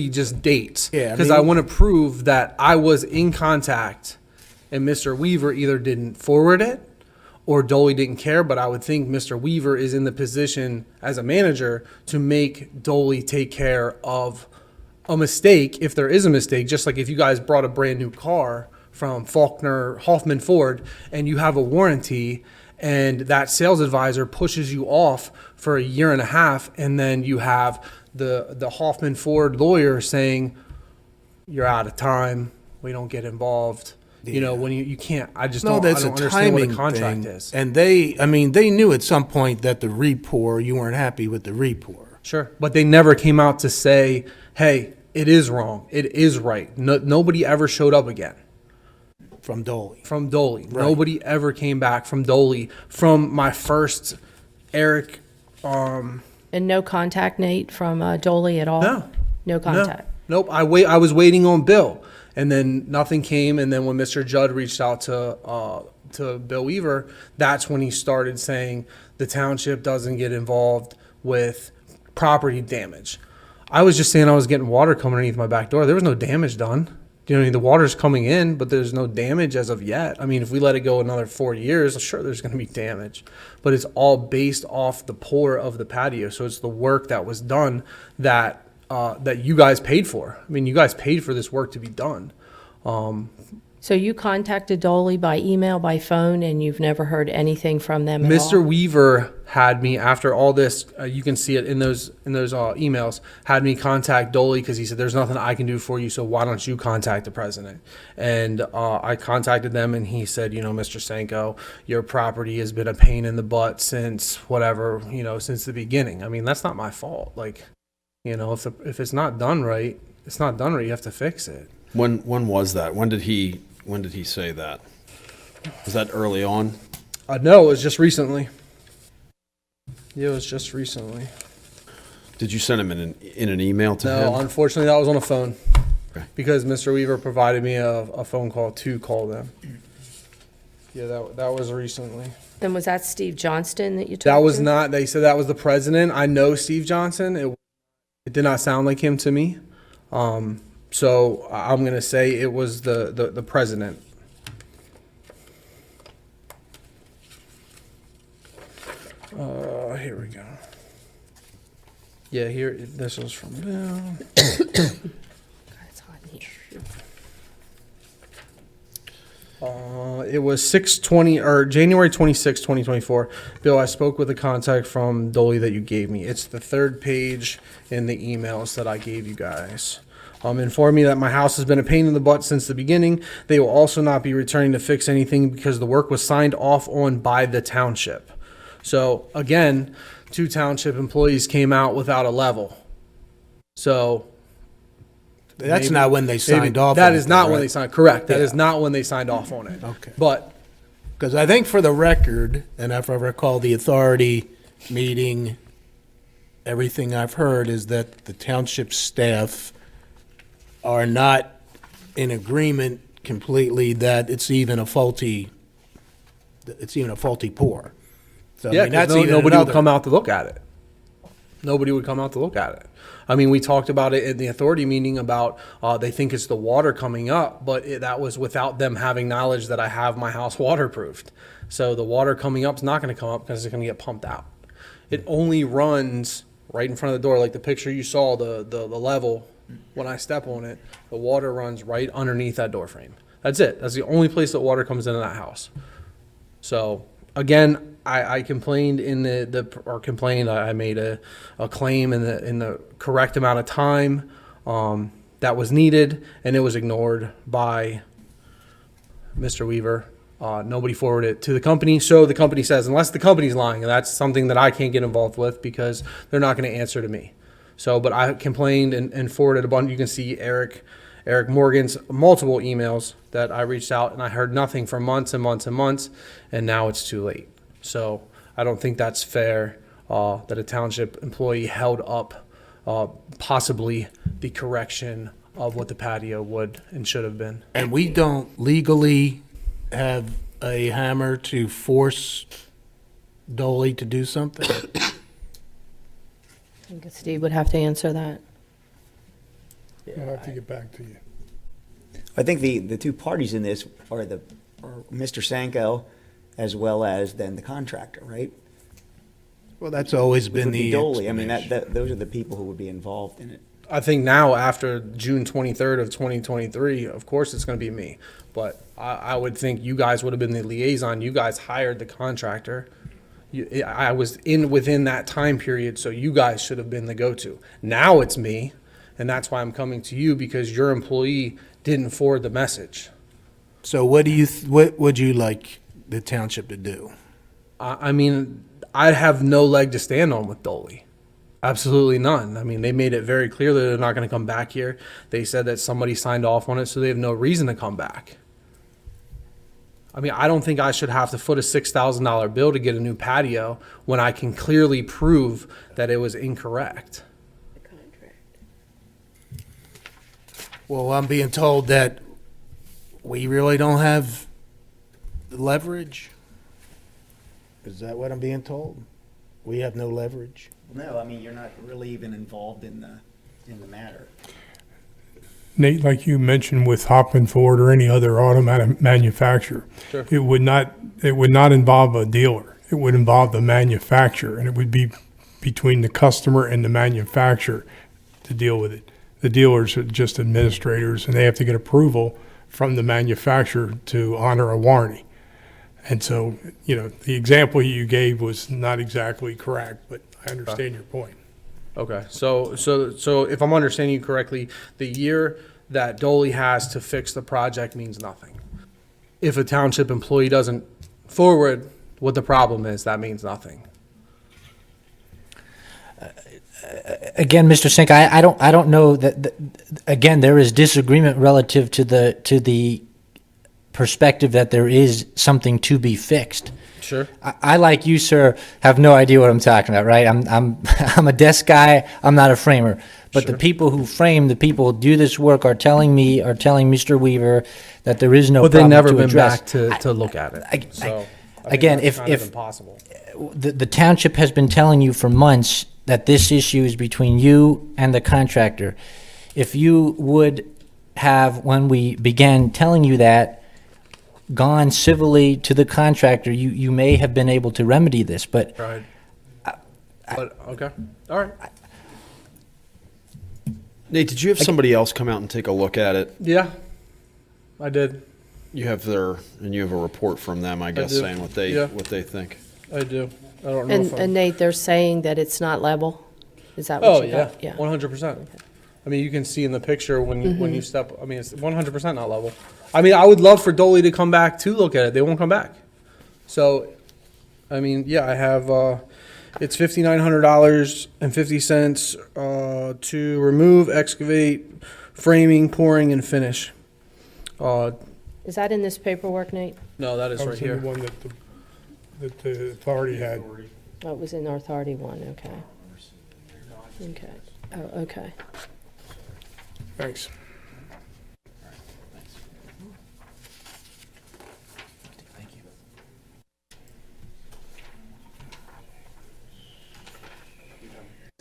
just dates. Yeah, Because I want to prove that I was in contact and Mr. Weaver either didn't forward it or Dolly didn't care, but I would think Mr. Weaver is in the position as a manager to make Dolly take care of a mistake if there is a mistake, just like if you guys brought a brand new car from Hoffman Ford and you have a warranty and that sales advisor pushes you off for a year and a half, and then you have the Hoffman Ford lawyer saying you're out of time, we don't get involved. When you can't, I just don't That's understand what a timing contract thing. is. And they knew at some point that the repour, you weren't happy with the repour. Sure. But they never came out to say, hey, it is wrong, it is right. Nobody ever showed up again. From Dolly. From Dolly. Right. Nobody ever came back from Dolly. From my first Eric, And no contact, Nate, from Dolly at all? No. No contact? Nope. I was waiting on Bill, and then nothing came. And then when Mr. Judd reached out to Bill Weaver, that's when he started saying the township doesn't get involved with property damage. I was just saying I was getting water coming underneath my back door. There was no damage done. The water's coming in, but there's no damage as of yet. I mean, if we let it go another 4 years, sure, there's going to be damage. But it's all based off the pour of the patio. So it's the work that was done that you guys paid for. I mean, you guys paid for this work to be done. So you contacted Dolly by email, by phone, and you've never heard anything from them at all? Mr. Weaver had me, after all this, you can see it in those emails, had me contact Dolly because he said, there's nothing I can do for you, so why don't you contact the president? And I contacted them, and he said, Mr. Sanko, your property has been a pain in the butt since whatever, since the beginning. I mean, that's not my fault. Like, if it's not done right, it's not done right. You have to fix it. When was that? When did he say that? Was that early on? No, it was just recently. Yeah, it was just recently. Did you send him in an email to him? No, unfortunately, that was on a phone. Okay. Because Mr. Weaver provided me a phone call to call them. Yeah, that was recently. And was that Steve Johnston that you talked to? That was not, they said that was the president. I know Steve Johnson. It did not sound like him to me. So I'm going to say it was the president. Here we go. Yeah, this was from Bill. it was 6/20 or January 26, 2024. Bill, I spoke with a contact from Dolly that you gave me. It's the third page in the emails that I gave you guys. Informed me that my house has been a pain in the butt since the beginning. They will also not be returning to fix anything because the work was signed off on by the township. So again, 2 township employees came out without a level. So That's maybe- not when they signed off. That on is it, not though, when right? they signed. Correct. That Yeah. is not when they signed off on it. Okay. But Because I think for the record, and if I recall the authority meeting, everything I've heard is that the township staff are not in agreement completely that it's even a faulty pour. So, I yeah, mean, that's 'cause even nobody would another- come out to look at it. Nobody would come out to look at it. I mean, we talked about it in the authority meeting about they think it's the water coming up, but that was without them having knowledge that I have my house waterproofed. So the water coming up is not going to come up because it's going to get pumped out. It only runs right in front of the door, like the picture you saw, the level. When I step on it, the water runs right underneath that door frame. That's it. That's the only place that water comes into that house. So again, I complained I made a claim in the correct amount of time that was needed, and it was ignored by Mr. Weaver. Nobody forwarded it to the company, so the company says, unless the company's lying, and that's something that I can't get involved with because they're not going to answer to me. So, but I complained and forwarded a bunch. You can see Eric Morgan's multiple emails that I reached out, and I heard nothing for months and months and months, and now it's too late. So I don't think that's fair that a township employee held up possibly the correction of what the patio would and should have been. And we don't legally have a hammer to force Dolly to do something? I think Steve would have to answer that. I'll have to get back to you. I think the two parties in this are Mr. Sanko as well as then the contractor, right? Well, that's always Which been would be the Dolly. I mean, explanation. those are the people who would be involved in it. I think now after June 23rd of 2023, of course it's going to be me. But I would think you guys would have been the liaison. You guys hired the contractor. I was within that time period, so you guys should have been the go-to. Now it's me, and that's why I'm coming to you, because your employee didn't forward the message. So what would you like the township to do? I mean, I'd have no leg to stand on with Dolly. Absolutely none. I mean, they made it very clear that they're not going to come back here. They said that somebody signed off on it, so they have no reason to come back. I mean, I don't think I should have to foot a $6,000 bill to get a new patio when I can clearly prove that it was incorrect. Well, I'm being told that we really don't have the leverage. Is that what I'm being told? We have no leverage? No, I mean, you're not really even involved in the matter. Nate, like you mentioned with Hopman Ford or any other automotive manufacturer, Sure. it would not involve a dealer. It would involve the manufacturer, and it would be between the customer and the manufacturer to deal with it. The dealers are just administrators, and they have to get approval from the manufacturer to honor a warranty. And so, the example you gave was not exactly correct, but I understand your point. Okay, so if I'm understanding you correctly, the year that Dolly has to fix the project means nothing. If a township employee doesn't forward what the problem is, that means nothing. Again, Mr. Sink, I don't know that, again, there is disagreement relative to the perspective that there is something to be fixed. Sure. I, like you, sir, have no idea what I'm talking about, right? I'm a desk guy. I'm not a framer. But Sure. the people who frame, the people who do this work are telling Mr. Weaver that there is no But they've problem never to been address. back to look at it. So I think again, that's if- kind of if- impossible. The township has been telling you for months that this issue is between you and the contractor. If you would have, when we began telling you that, gone civilly to the contractor, you may have been able to remedy this, but Right. But okay, all right. Nate, did you have somebody else come out and take a look at it? Yeah, I did. you have a report from them, I guess, do. saying what Yeah. they think. I do. I don't know if And Nate, they're saying that it's not level? Is that what Oh, you yeah, got? Yeah. 100%. I mean, you can see in the picture when you step, I mean, it's 100% not level. I mean, I would love for Dolly to come back to look at it. They won't come back. So, I mean, yeah, I have, it's $5,900.50 to remove, excavate, framing, pouring, and finish. Is that in this paperwork, Nate? No, that is That right was in the here. one that the authority had. Oh, it was in our authority one, okay. Okay, oh, okay. Thanks.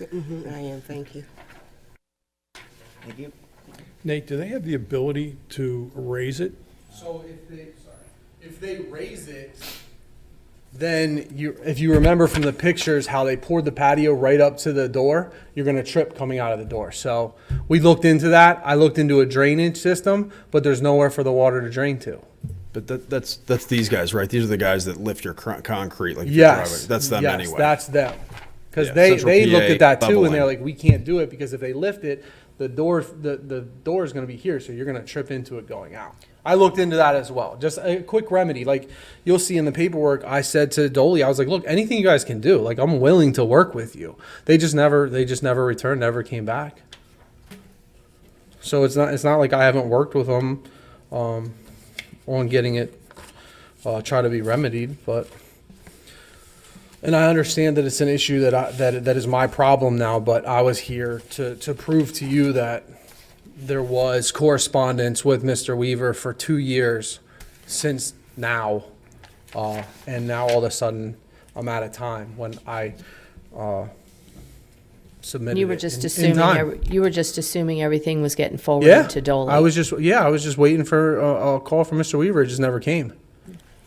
I am, thank you. Thank you. Nate, do they have the ability to raise it? So if they raise it, then if you remember from the pictures how they poured the patio right up to the door, you're gonna trip coming out of the door. So we looked into that. I looked into a drainage system, but there's nowhere for the water to drain to. But that's these guys, right? These are the guys that lift your concrete. Like if you're Yes, driving. That's them yes, anyway. That's them. Because Yeah, they Central looked PA at that too, and leveling. they're like, we can't do it because if they lift it, the door is going to be here, so you're going to trip into it going out. I looked into that as well. Just a quick remedy, like you'll see in the paperwork. I said to Dolly, I was like, look, anything you guys can do, like I'm willing to work with you. They just never returned, never came back. So it's not like I haven't worked with them on getting it try to be remedied, but. And I understand that it's an issue that is my problem now, but I was here to prove to you that there was correspondence with Mr. Weaver for 2 years since now. And now all of a sudden, I'm out of time when I submitted You were it just in assuming, time. you were just assuming everything was getting Yeah, forwarded to Dolly. I was just waiting for a call from Mr. Weaver. It just never came.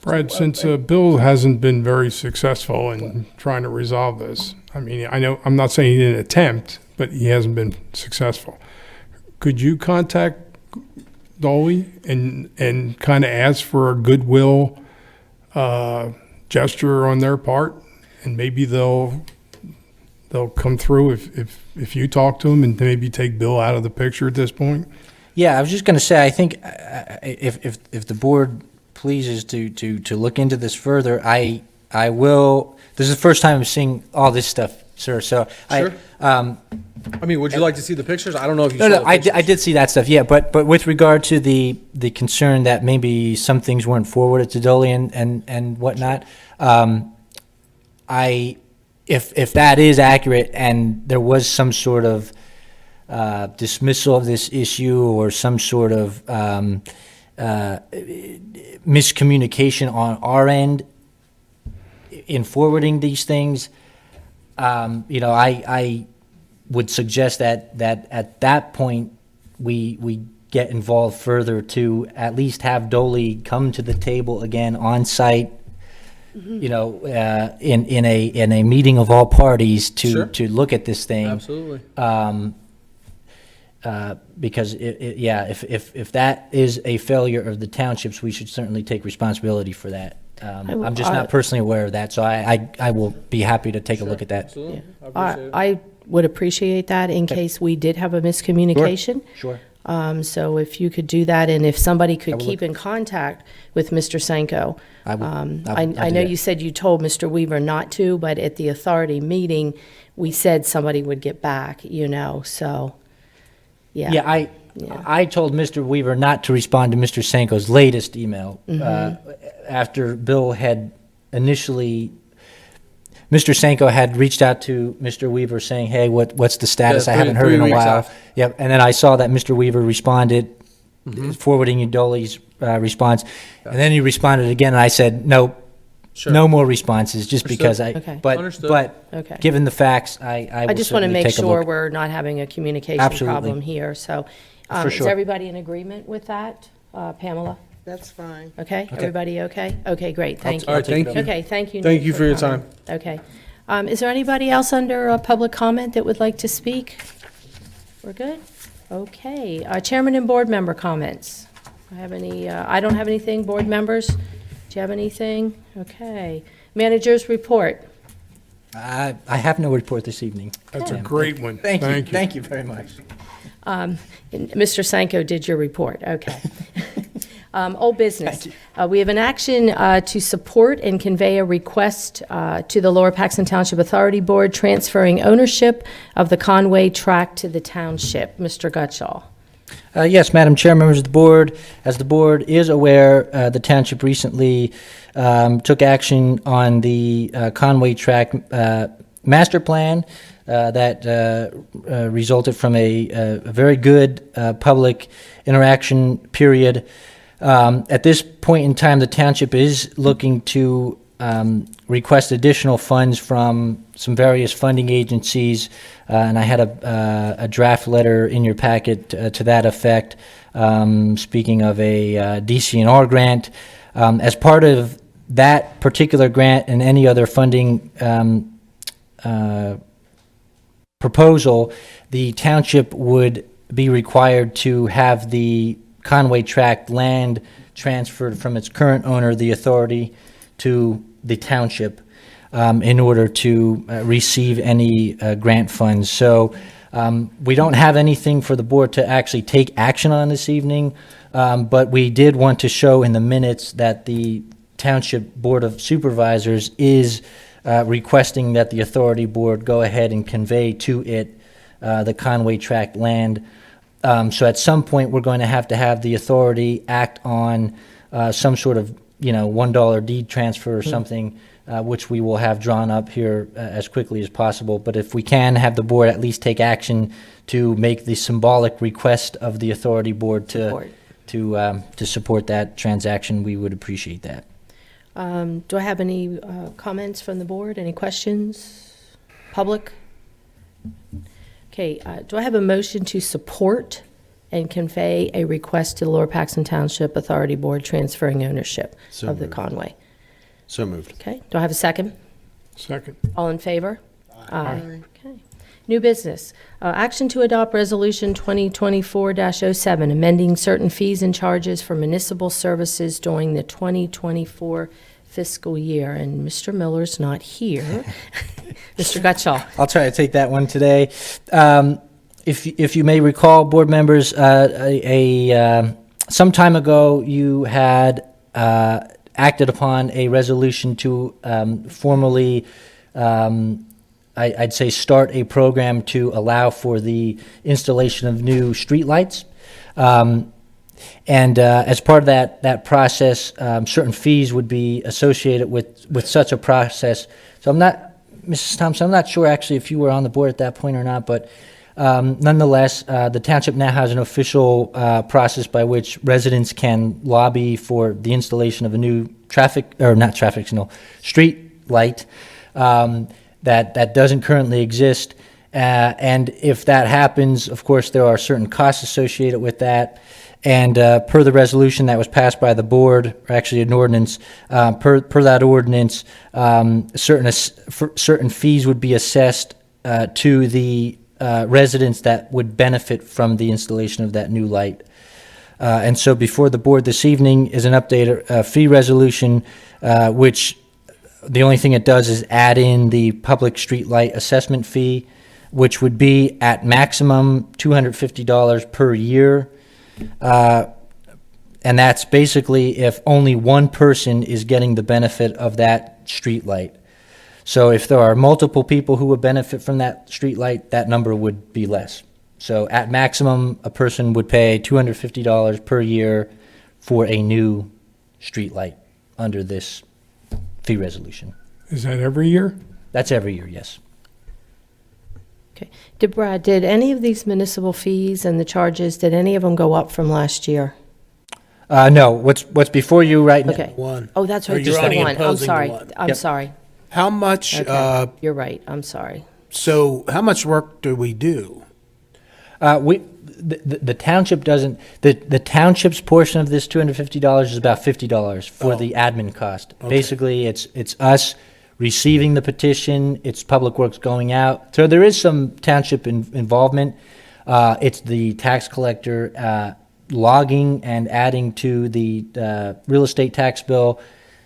Brad, since Bill hasn't been very successful in trying to resolve this, I mean, I know, I'm not saying he didn't attempt, but he hasn't been successful. Could you contact Dolly and kind of ask for a goodwill gesture on their part? And maybe they'll come through if you talk to them and maybe take Bill out of the picture at this point? Yeah, I was just going to say, I think if the board pleases to look into this further, I will. This is the first time I'm seeing all this stuff, sir. So Sure. I mean, would you like to see the pictures? I don't know if you saw No, the I pictures. did see that stuff, yeah, but with regard to the concern that maybe some things weren't forwarded to Dolly and whatnot, if that is accurate and there was some sort of dismissal of this issue or some sort of miscommunication on our end in forwarding these things, I would suggest that at that point we get involved further to at least have Dolly come to the table again on site, in a meeting of all parties Sure. to look at this thing. Absolutely. Because if that is a failure of the townships, we should certainly take responsibility for that. I'm just not personally aware of that, so I will be happy to take a look at that. Absolutely. I appreciate it. I would appreciate that in case we did have a miscommunication. Sure. So if you could do that, and if somebody could will keep in contact with Mr. Senko. I will. I do know that. you said you told Mr. Weaver not to, but at the authority meeting, we said somebody would get back, so, yeah. Yeah, I told Mr. Weaver not to respond to Mr. Sanko's latest email after Bill had initially. Mr. Sanko had reached out to Mr. Weaver saying, "Hey, what's the status? Yeah, I haven't heard three in a weeks while." after. Yep, and then I saw that Mr. Weaver responded, forwarding you Dolly's response, and then he responded again, and I said, "No, Sure. no more responses," just Understood. because Okay. But Okay. given the facts, I will I just want to certainly make take a sure look. we're not having a communication Absolutely. problem here, so. For Is sure. everybody in agreement with that, Pamela? That's fine. Okay, everybody okay? Okay, great, thank All you. right, thank you. Okay, thank you. Thank Nick, you for your coming. time. Okay. Is there anybody else under public comment that would like to speak? We're good? Okay. Chairman and board member comments. I don't have anything. Board members, do you have anything? Okay. Managers report. I have no report this evening. That's a great one. Thank you. Thank you very much. And Mr. Sanko did your report, okay. Old business. We have an action to support and convey a request to the Lower Paxton Township Authority Board transferring ownership of the Conway tract to the township. Mr. Gutschall. Yes, Madam Chair, members of the board. As the board is aware, the township recently took action on the Conway Tract master plan that resulted from a very good public interaction period. At this point in time, the township is looking to request additional funds from some various funding agencies, and I had a draft letter in your packet to that effect, speaking of a DCNR grant. As part of that particular grant and any other funding proposal, the township would be required to have the Conway Tract land transferred from its current owner, the authority, to the township in order to receive any grant funds. So we don't have anything for the board to actually take action on this evening, but we did want to show in the minutes that the Township Board of Supervisors is requesting that the authority board go ahead and convey to it the Conway Tract land. So at some point, we're going to have the authority act on some sort of, $1 deed transfer or something, which we will have drawn up here as quickly as possible. But if we can have the board at least take action to make the symbolic request of the authority board to support that transaction, we would appreciate that. Do I have any comments from the board? Any questions? Public? Okay, do I have a motion to support and convey a request to the Lower Paxton Township Authority Board transferring ownership of the Conway? So moved. Okay, do I have a second? Second. All in favor? Aye. Okay. New business. Action to adopt Resolution 2024-07, amending certain fees and charges for municipal services during the 2024 fiscal year. And Mr. Miller's not here. Mr. Gutschall. I'll try to take that one today. If you may recall, board members, some time ago you had acted upon a resolution to formally, I'd say, start a program to allow for the installation of new streetlights. And as part of that process, certain fees would be associated with such a process. So Mrs. Thompson, I'm not sure actually if you were on the board at that point or not, but nonetheless, the township now has an official process by which residents can lobby for the installation of a new street light that doesn't currently exist. And if that happens, of course, there are certain costs associated with that. And per the resolution that was passed by the board, or actually an ordinance, per that ordinance, certain fees would be assessed to the residents that would benefit from the installation of that new light. And so before the board this evening is an updated fee resolution, which the only thing it does is add in the public street light assessment fee, which would be at maximum $250 per year. And that's basically if only one person is getting the benefit of that street light. So if there are multiple people who would benefit from that street light, that number would be less. So at maximum, a person would pay $250 per year for a new street light under this fee resolution. Is that every year? That's every year, yes. Okay. Did any of these municipal fees and the charges, did any of them go up from last year? No, what's before you right now? Okay. One. Oh, that's Or right, you're just the only one. I'm imposing the sorry. one. I'm Yep. sorry. How much, Okay. You're right. I'm sorry. so how much work do we do? The township doesn't, the township's portion of this $250 is about $50 for the admin cost. Okay. Basically, it's us receiving the petition, it's Public Works going out. So there is some township involvement. It's the tax collector logging and adding to the real estate tax bill,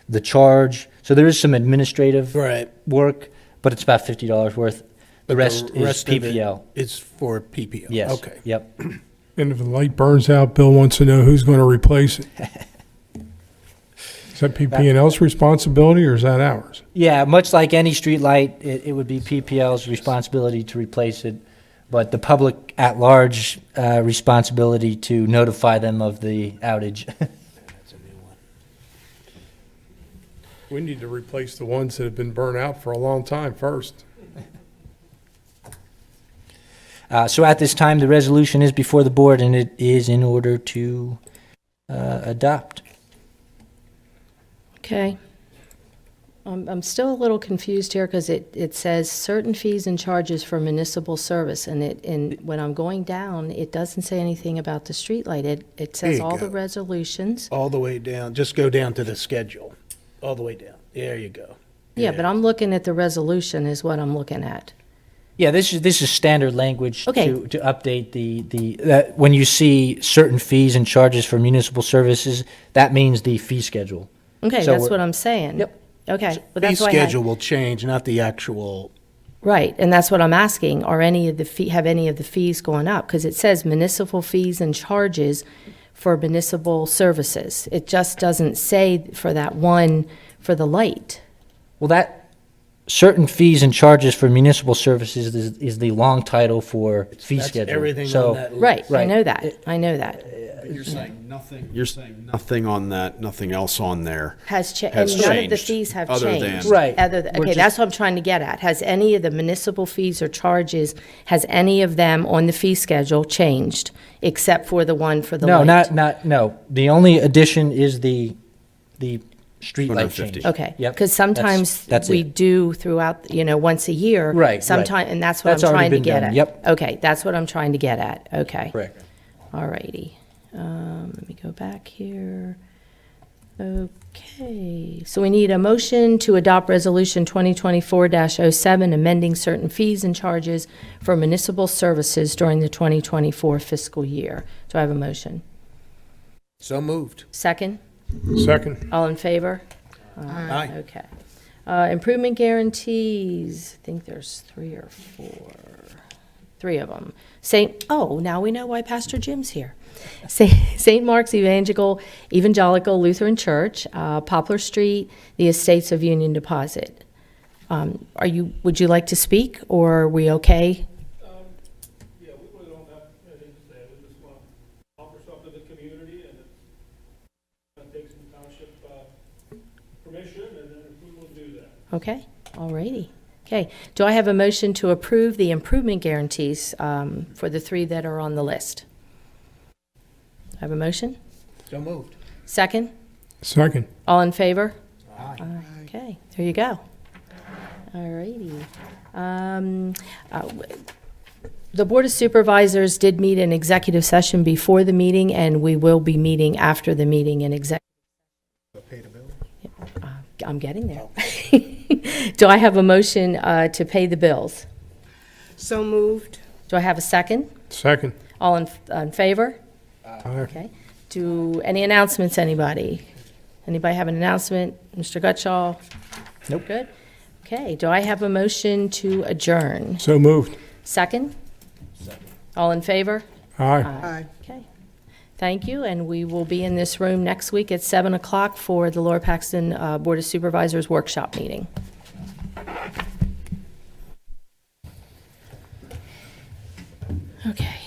the charge. So there is some administrative Right. work, but it's about $50 worth. The rest is of it PPL. is for PPL? Yes. Okay. Yep. And if the light burns out, Bill wants to know who's going to replace it. Is that PP&L's responsibility or is that ours? Yeah, much like any street light, it would be PPL's responsibility to replace it, but the public at large responsibility to notify them of the outage. We need to replace the ones that have been burnt out for a long time first. So at this time, the resolution is before the board, and it is in order to adopt. Okay. I'm still a little confused here because it says certain fees and charges for municipal service, and when I'm going down, it doesn't say anything about the streetlight. It There says you all the go. resolutions. All the way down, just go down to the schedule, all the way down. There you go. Yeah, but I'm looking at the resolution is what I'm looking at. Yeah, this is standard language Okay. to update the when you see certain fees and charges for municipal services, that means the fee schedule. Okay, So that's we're- what I'm saying. Yep. Okay, but Fee that's why I had- schedule will change, not the actual, Right, and that's what I'm asking. Are any of the have any of the fees gone up? Because it says municipal fees and charges for municipal services. It just doesn't say for that one for the light. Well, that certain fees and charges for municipal services is the long title for fee that's schedule. everything So- on that list. Right, I Right. know that. I know that. But you're saying nothing. You're saying nothing on that. Nothing else on there. Has changed, Has and none of the changed, fees have other than- changed. Right. Other than, We're okay, just- that's what I'm trying to get at. Has any of the municipal fees or charges, has any of them on the fee schedule changed, except for the one for the No, light? no. The only addition is the street light 250. change. Okay. Yep. Because sometimes That's we it. do throughout, once a year. Right, Sometime, right. and that's what That's I'm already trying to been get done, at. yep. Okay, that's what I'm trying to get at. Okay. Correct. All righty. Let me go back here. Okay, so we need a motion to adopt Resolution 2024-07, amending certain fees and charges for municipal services during the 2024 fiscal year. Do I have a motion? So moved. Second? Second. All in favor? Aye. Okay. Improvement guarantees, I think there's 3 or 4. 3 of them. Now we know why Pastor Jim's here. St. Mark's Evangelical Lutheran Church, Poplar Street, the Estates of Union Deposit. Would you like to speak, or are we okay? Yeah, we really don't have anything to say. We just want to offer something to the community, and it's going to take some township permission, and then we will do that. Okay, all righty. Okay, do I have a motion to approve the improvement guarantees for the 3 that are on the list? I have a motion? So moved. Second? Second. All in favor? Aye. Okay, there you go. All righty. The Board of Supervisors did meet in executive session before the meeting, and we will be meeting after the meeting in executive. I'm getting there. Do I have a motion to pay the bills? So moved. Do I have a second? Second. All in favor? Aye. Okay. Any announcements, anybody? Anybody have an announcement? Mr. Gutschall? Nope. Good. Okay, do I have a motion to adjourn? So moved. Second? All in favor? Aye. Aye. Okay. Thank you, and we will be in this room next week at 7 o'clock for the Lower Paxton Board of Supervisors workshop meeting. Okay.